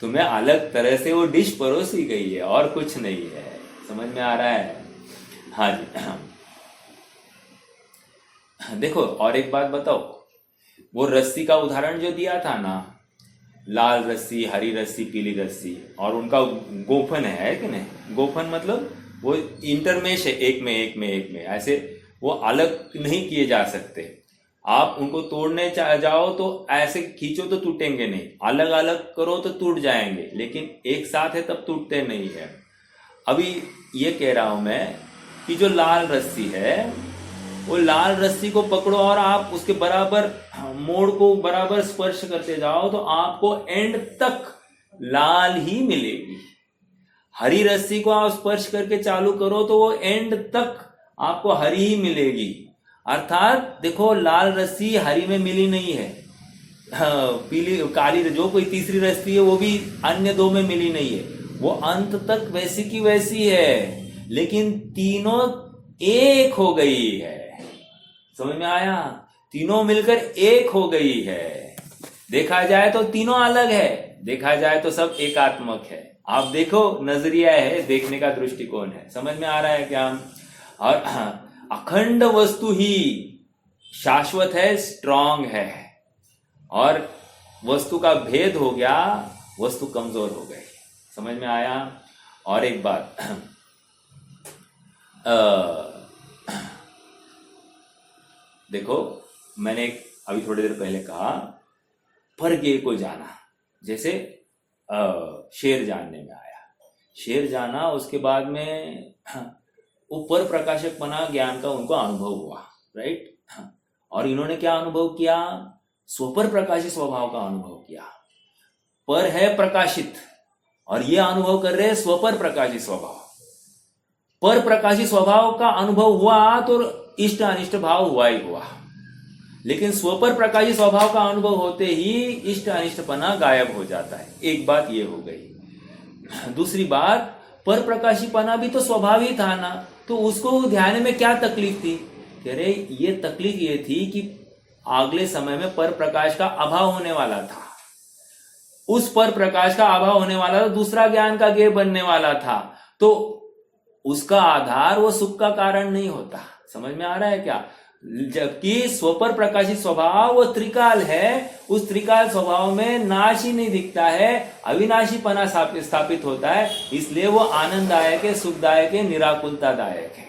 तुम्हें अलग तरह से वो डिश परोसी गई है और कुछ नहीं है। समझ में आ रहा है? हाँ जी। देखो और एक बात बताओ, वो रस्सी का उदाहरण जो दिया था ना, लाल रस्सी, हरी रस्सी, पीली रस्सी, और उनका गोफन है कि नहीं? गोफन मतलब वो इंटरमेश है, एक में ऐसे वो अलग नहीं किए जा सकते। आप उनको तोड़ने जाओ तो ऐसे खींचो तो टूटेंगे नहीं, अलग अलग करो तो टूट जाएंगे, लेकिन एक साथ है तब टूटते नहीं है। अभी ये कह रहा हूं मैं कि जो लाल रस्सी है, वो लाल रस्सी को पकड़ो और आप उसके बराबर मोड़ को बराबर स्पर्श करते जाओ तो आपको एंड तक लाल ही मिलेगी। हरी रस्सी को आप स्पर्श करके चालू करो तो वो एंड तक आपको हरी ही मिलेगी। अर्थात देखो, लाल रस्सी हरी में मिली नहीं है, पीली काली जो कोई तीसरी रस्सी है वो भी अन्य 2 में मिली नहीं है, वो अंत तक वैसी की वैसी है, लेकिन तीनों एक हो गई है। समझ में आया? तीनों मिलकर एक हो गई है। देखा जाए तो तीनों अलग है, देखा जाए तो सब एकात्मक है। आप देखो, नजरिया है, देखने का दृष्टिकोण है। समझ में आ रहा है क्या? और अखंड वस्तु ही शाश्वत है, स्ट्रांग है, और वस्तु का भेद हो गया, वस्तु कमजोर हो गई। समझ में आया? और एक बात, देखो मैंने अभी थोड़ी देर पहले कहा पर गे को जाना, जैसे शेर जानने में आया, शेर जाना, उसके बाद में ऊपर प्रकाशकपना ज्ञान का उनको अनुभव हुआ, राइट? और इन्होंने क्या अनुभव किया? स्वपर प्रकाशित स्वभाव का अनुभव किया। पर है प्रकाशित और ये अनुभव कर रहे हैं स्वपर प्रकाशित स्वभाव। पर प्रकाशित स्वभाव का अनुभव हुआ तो इष्ट अनिष्ट भाव हुआ ही हुआ, लेकिन स्वपर प्रकाशित स्वभाव का अनुभव होते ही इष्ट अनिष्टपना गायब हो जाता है। एक बात ये हो गई। दूसरी बात, पर प्रकाशीपना भी तो स्वभाव ही था ना, तो उसको ध्यान में क्या तकलीफ थी? कह रहे ये तकलीफ ये थी कि अगले समय में पर प्रकाश का अभाव होने वाला था। उस पर प्रकाश का अभाव होने वाला था, दूसरा ज्ञान का ज्ञेय बनने वाला था, तो उसका आधार वो सुख का कारण नहीं होता। समझ में आ रहा है क्या? जबकि स्वपर प्रकाशित स्वभाव वो त्रिकाल है, उस त्रिकाल स्वभाव में नाश ही नहीं दिखता है, अविनाशीपना स्थापित होता है, इसलिए वो आनंददायक है, सुखदायक है, निराकुलतादायक है।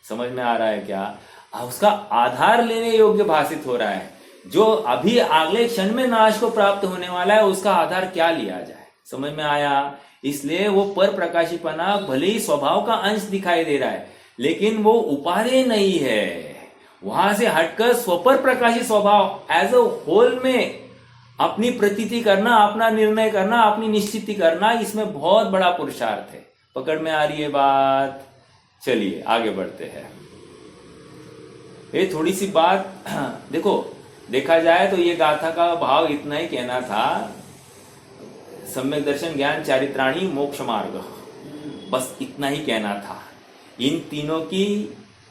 समझ में आ रहा है क्या? उसका आधार लेने योग्य भाषित हो रहा है। जो अभी अगले क्षण में नाश को प्राप्त होने वाला है, उसका आधार क्या लिया जाए? समझ में आया? इसलिए वो पर प्रकाशीपना भले ही स्वभाव का अंश दिखाई दे रहा है, लेकिन वो उपादेय नहीं है। वहां से हटकर स्वपर प्रकाशित स्वभाव एज अ होल में अपनी प्रतीति करना, अपना निर्णय करना, अपनी निश्चिति करना, इसमें बहुत बड़ा पुरुषार्थ है। पकड़ में आ रही है बात? चलिए आगे बढ़ते हैं। ये थोड़ी सी बात देखो, देखा जाए तो ये गाथा का भाव इतना ही कहना था, सम्यक दर्शन ज्ञान चारित्राणी मोक्ष मार्ग, बस इतना ही कहना था। इन तीनों की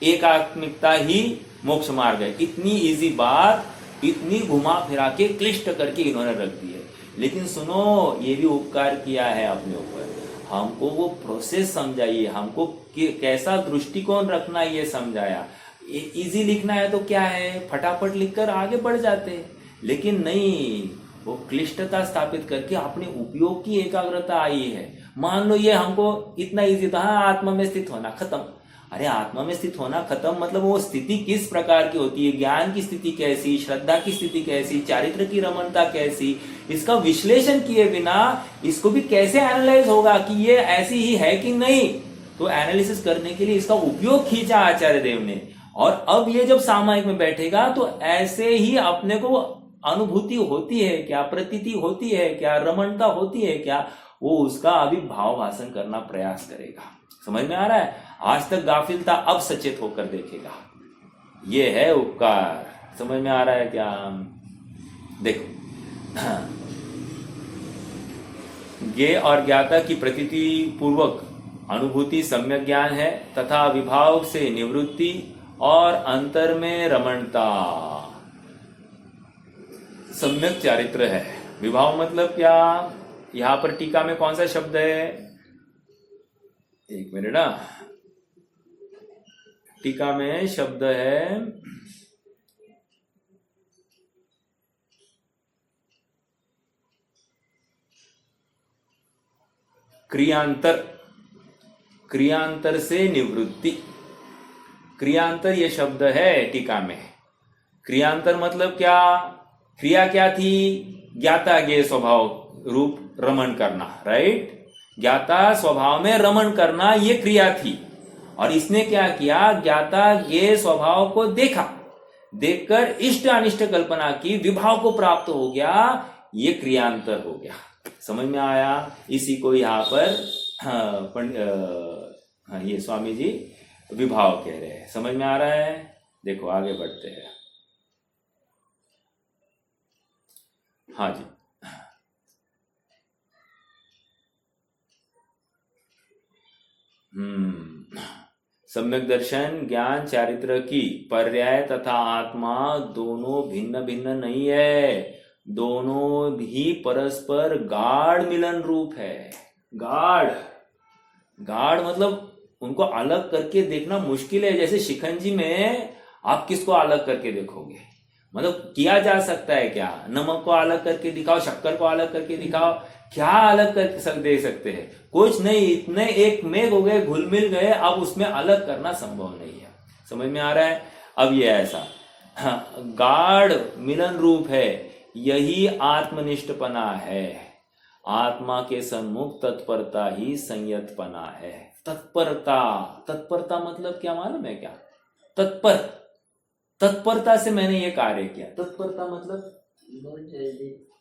एकात्मिकता ही मोक्ष मार्ग है। इतनी इजी बात इतनी घुमा फिरा के क्लिष्ट करके इन्होंने रख दी है। लेकिन सुनो, ये भी उपकार किया है अपने ऊपर, हमको वो प्रोसेस समझाइए, हमको कैसा दृष्टिकोण रखना ये समझाया। इजी लिखना है तो क्या है, फटाफट लिखकर आगे बढ़ जाते हैं, लेकिन नहीं, वो क्लिष्टता स्थापित करके अपने उपयोग की एकाग्रता आई है। मान लो ये हमको इतना इजी था, हाँ आत्मा में स्थित होना, खत्म। अरे आत्मा में स्थित होना खत्म मतलब वो स्थिति किस प्रकार की होती है, ज्ञान की स्थिति कैसी, श्रद्धा की स्थिति कैसी, चारित्र की रमणता कैसी, इसका विश्लेषण किए बिना इसको भी कैसे एनालाइज होगा कि ये ऐसी ही है कि नहीं। तो एनालिसिस करने के लिए इसका उपयोग खींचा आचार्य देव ने। और अब ये जब सामायिक में बैठेगा तो ऐसे ही अपने को अनुभूति होती है क्या, प्रतीति होती है क्या, रमणता होती है क्या, वो उसका अभी भाव भाषण करना प्रयास करेगा। समझ में आ रहा है? आज तक गाफिल था, अब सचेत होकर देखेगा। ये है उपकार। समझ में आ रहा है क्या? देखो, ज्ञेय और ज्ञाता की प्रतीति पूर्वक अनुभूति सम्यक ज्ञान है तथा विभाव से निवृत्ति और अंतर में रमणता सम्यक चारित्र है। विभाव मतलब क्या? यहां पर टीका में कौन सा शब्द है? एक मिनट ना, टीका में शब्द है क्रियांतर। क्रियांतर से निवृत्ति, क्रियांतर ये शब्द है टीका में। क्रियांतर मतलब क्या? क्रिया क्या थी? ज्ञाता ज्ञेय स्वभाव रूप रमण करना, राइट? ज्ञाता स्वभाव में रमण करना ये क्रिया थी। और इसने क्या किया? ज्ञाता ज्ञेय स्वभाव को देखा, देखकर इष्ट अनिष्ट कल्पना की, विभाव को प्राप्त हो गया, ये क्रियांतर हो गया। समझ में आया? इसी को यहां पर ये स्वामी जी विभाव कह रहे हैं। समझ में आ रहा है? देखो आगे बढ़ते हैं। हाँ जी, सम्यक दर्शन ज्ञान चारित्र की पर्याय तथा आत्मा दोनों भिन्न भिन्न नहीं है, दोनों भी परस्पर गाढ़ मिलन रूप है। गाढ़, गाढ़ मतलब उनको अलग करके देखना मुश्किल है। जैसे शिकंजी में आप किसको अलग करके देखोगे? मतलब किया जा सकता है क्या? नमक को अलग करके दिखाओ, शक्कर को अलग करके दिखाओ, क्या अलग कर दे सकते हैं? कुछ नहीं, इतने एक मेघ हो गए, घुल मिल गए, अब उसमें अलग करना संभव नहीं है। समझ में आ रहा है? अब ये ऐसा गाढ़ मिलन रूप है, यही आत्मनिष्ठपना है। आत्मा के सन्मुख तत्परता ही संयतपना है। तत्परता, तत्परता मतलब क्या मालूम है क्या? तत्पर, तत्परता से मैंने ये कार्य किया। तत्परता मतलब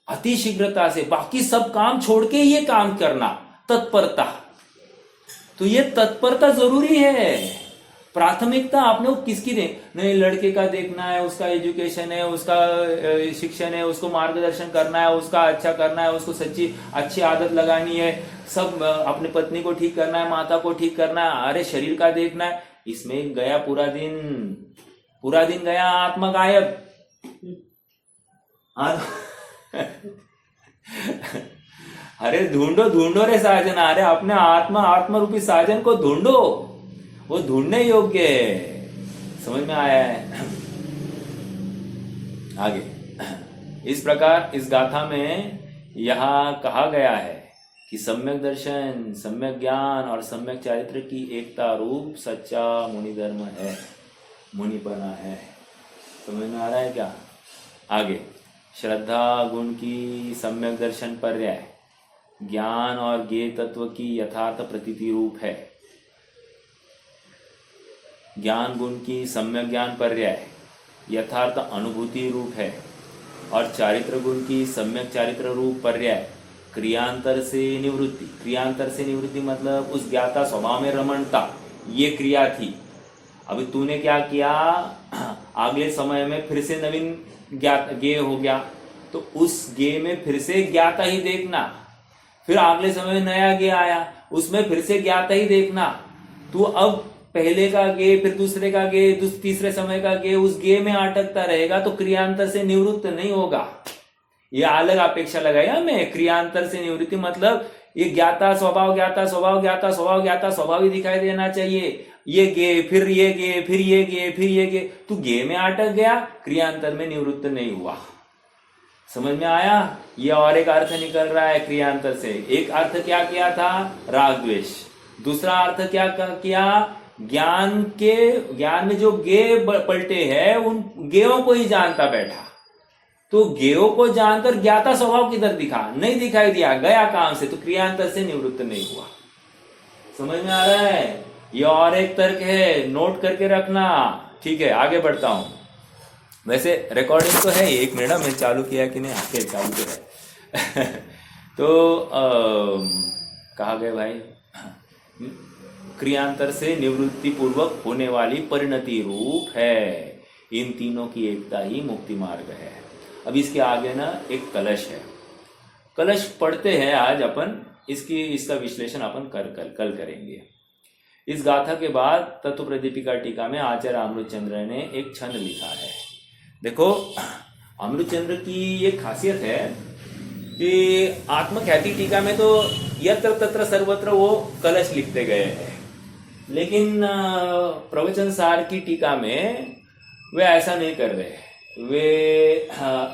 अति शीघ्रता से बाकी सब काम छोड़ के ये काम करना, तत्परता। तो ये तत्परता जरूरी है। प्राथमिकता आपने वो किसकी दे? नहीं, लड़के का देखना है, उसका एजुकेशन है, उसका शिक्षण है, उसको मार्गदर्शन करना है, उसका अच्छा करना है, उसको सच्ची अच्छी आदत लगानी है, सब अपनी पत्नी को ठीक करना है, माता को ठीक करना है, अरे शरीर का देखना है। इसमें गया पूरा दिन गया, आत्मा गायब। अरे ढूंढो रे साजन, अरे अपने आत्मा रूपी साजन को ढूंढो, वो ढूंढने योग्य है। समझ में आया है? आगे इस प्रकार इस गाथा में यहां कहा गया है कि सम्यक दर्शन, सम्यक ज्ञान और सम्यक चारित्र की एकता रूप सच्चा मुनि धर्म है, मुनिपना है। समझ में आ रहा है क्या? आगे श्रद्धा गुण की सम्यक दर्शन पर्याय ज्ञान और ज्ञेय तत्व की यथार्थ प्रतीति रूप है। ज्ञान गुण की सम्यक ज्ञान पर्याय यथार्थ अनुभूति रूप है और चारित्र गुण की सम्यक चारित्र रूप पर्याय क्रियांतर से निवृत्ति। क्रियांतर से निवृत्ति मतलब उस ज्ञाता स्वभाव में रमणता, ये क्रिया थी। अभी तूने क्या किया? अगले समय में फिर से नवीन ज्ञेय हो गया, तो उस ज्ञेय में फिर से ज्ञाता ही देखना, फिर अगले समय में नया गे आया, उसमें फिर से ज्ञाता ही देखना। तू अब पहले का गे, फिर दूसरे का गे, तीसरे समय का गे, उस गे में अटकता रहेगा तो क्रियांतर से निवृत्त नहीं होगा। यह अलग अपेक्षा लगाया मैं। क्रियांतर से निवृत्ति मतलब ये ज्ञाता स्वभाव, ज्ञाता स्वभाव, ज्ञाता स्वभाव, ज्ञाता स्वभाव ही दिखाई देना चाहिए। ये गे, फिर ये गे, फिर ये गे, फिर ये गे, तू गे में अटक गया, क्रियांतर में निवृत्त नहीं हुआ। समझ में आया? ये और एक अर्थ निकल रहा है क्रियांतर से। एक अर्थ क्या किया था? राग द्वेष। दूसरा अर्थ क्या किया? ज्ञान में जो गे पलटे हैं उन गेयों को ही जानता बैठा। तो गेयों को जानकर ज्ञाता स्वभाव किधर दिखा? नहीं दिखाई दिया, गया काम से, तो क्रियांतर से निवृत्त नहीं हुआ। समझ में आ रहा है? ये और एक तर्क है, नोट करके रखना। ठीक है, आगे बढ़ता हूं। वैसे रिकॉर्डिंग तो है, एक मिनट मैं चालू किया कि नहीं? आके चालू तो है। तो कहा गए भाई, क्रियांतर से निवृत्ति पूर्वक होने वाली परिणति रूप है। इन तीनों की एकता ही मुक्ति मार्ग है। अब इसके आगे ना एक कलश है। कलश पढ़ते हैं आज अपन, इसका विश्लेषण अपन कल करेंगे। इस गाथा के बाद तत्व प्रदीपिका टीका में आचार्य अमृतचंद्र ने एक छंद लिखा है। देखो, अमृतचंद्र की एक खासियत है कि आत्मख्याति टीका में तो यत्र तत्र सर्वत्र वो कलश लिखते गए हैं, लेकिन प्रवचन सार की टीका में वे ऐसा नहीं कर रहे। वे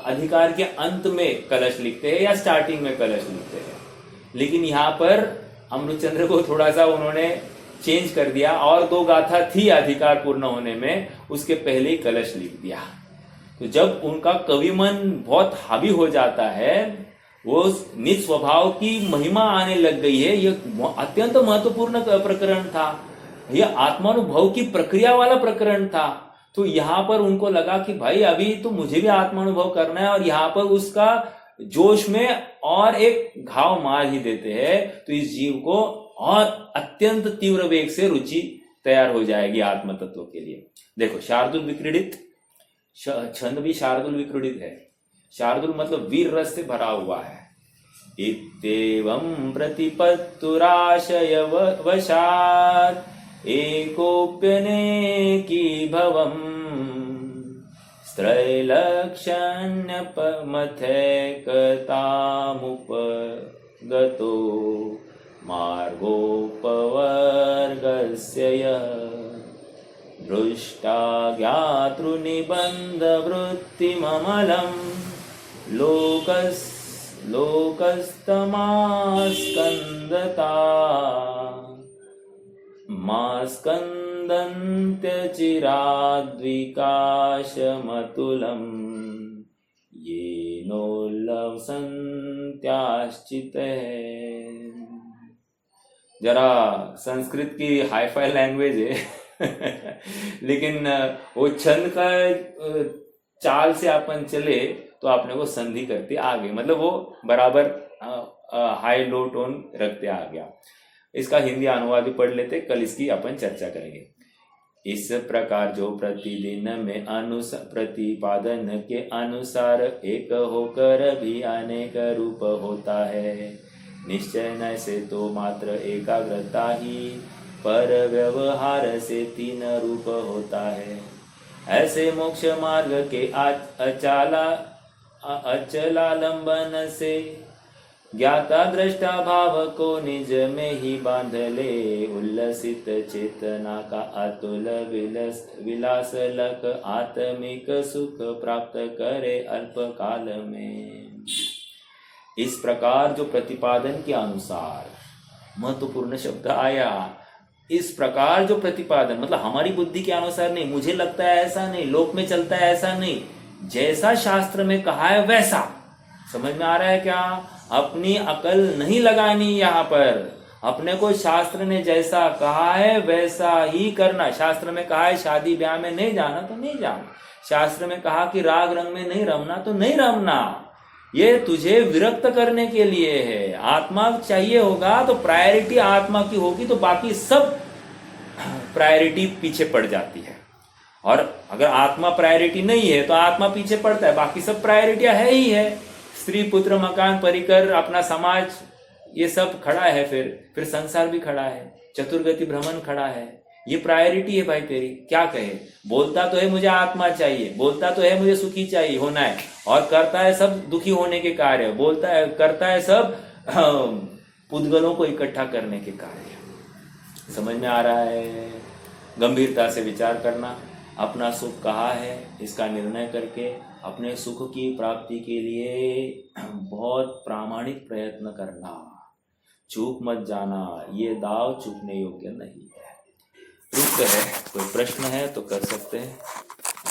अधिकार के अंत में कलश लिखते हैं या स्टार्टिंग में कलश लिखते हैं। लेकिन यहाँ पर अमृतचंद्र को थोड़ा सा उन्होंने चेंज कर दिया, और दो गाथा थी अधिकार पूर्ण होने में, उसके पहले ही कलश लिख दिया। तो जब उनका कवि मन बहुत हावी हो जाता है, वो निज स्वभाव की महिमा आने लग गई है। यह अत्यंत महत्वपूर्ण प्रकरण था, यह आत्मानुभव की प्रक्रिया वाला प्रकरण था। तो यहाँ पर उनको लगा कि भाई अभी तो मुझे भी आत्मानुभव करना है, और यहाँ पर उसका जोश में और एक घाव मार ही देते हैं, तो इस जीव को और अत्यंत तीव्र वेग से रुचि तैयार हो जाएगी आत्म तत्व के लिए। देखो, शार्दुल विक्रीडित, छंद भी शार्दुल विक्रीडित है। शार्दुल मतलब वीर रस से भरा हुआ है। इत्येवं प्रतिपत्तुराशय वशात् एकोप्यने की भवम त्रैलक्षण्यपमथैकतामुपगतो मार्गोपवर्गस्य यः दृष्टा ज्ञातृनिबन्धवृत्तिममलं लोकस्तमास्कन्दता मास्कन्दन्त्यचिराद्विकाशमतुलं येनोल्लसन्त्याश्चितः। जरा संस्कृत की हाईफाई लैंग्वेज है लेकिन वो छंद का चाल से अपन चले तो आपने को संधि करते आगे, मतलब वो बराबर हाई लो टोन रखते आ गया। इसका हिंदी अनुवाद भी पढ़ लेते, कल इसकी अपन चर्चा करेंगे। इस प्रकार जो प्रतिदिन में प्रतिपादन के अनुसार एक होकर भी अनेक रूप होता है, निश्चय न से तो मात्र एकाग्रता ही पर व्यवहार से तीन रूप होता है। ऐसे मोक्ष मार्ग के अचलालंबन से ज्ञाता दृष्टा भाव को निज में ही बांध ले, उल्लसित चेतना का अतुल विलास लक आत्मिक सुख प्राप्त करे अल्प काल में। इस प्रकार जो प्रतिपादन के अनुसार, महत्वपूर्ण शब्द आया, इस प्रकार जो प्रतिपादन मतलब हमारी बुद्धि के अनुसार नहीं, मुझे लगता है ऐसा नहीं, लोक में चलता है ऐसा नहीं, जैसा शास्त्र में कहा है वैसा। समझ में आ रहा है क्या? अपनी अकल नहीं लगानी यहाँ पर, अपने को शास्त्र ने जैसा कहा है वैसा ही करना। शास्त्र में कहा है शादी ब्याह में नहीं जाना तो नहीं जाना, शास्त्र में कहा कि राग रंग में नहीं रमना तो नहीं रमना। ये तुझे विरक्त करने के लिए है। आत्मा चाहिए होगा तो प्रायोरिटी आत्मा की होगी, तो बाकी सब प्रायोरिटी पीछे पड़ जाती है। और अगर आत्मा प्रायोरिटी नहीं है तो आत्मा पीछे पड़ता है, बाकी सब प्रायोरिटियां है ही है। स्त्री पुत्र मकान परिकर अपना समाज ये सब खड़ा है, फिर संसार भी खड़ा है, चतुर्गति भ्रमण खड़ा है। ये प्रायोरिटी है भाई तेरी। क्या कहे, बोलता तो है मुझे आत्मा चाहिए, बोलता तो है मुझे सुखी चाहिए होना है, और करता है सब दुखी होने के कार्य, बोलता है करता है सब पुद्गलों को इकट्ठा करने के कार्य। समझ में आ रहा है? गंभीरता से विचार करना, अपना सुख कहाँ है इसका निर्णय करके अपने सुख की प्राप्ति के लिए बहुत प्रामाणिक प्रयत्न करना। चूक मत जाना, ये दाव चूकने योग्य नहीं है। रुकते हैं, कोई प्रश्न है तो कर सकते हैं।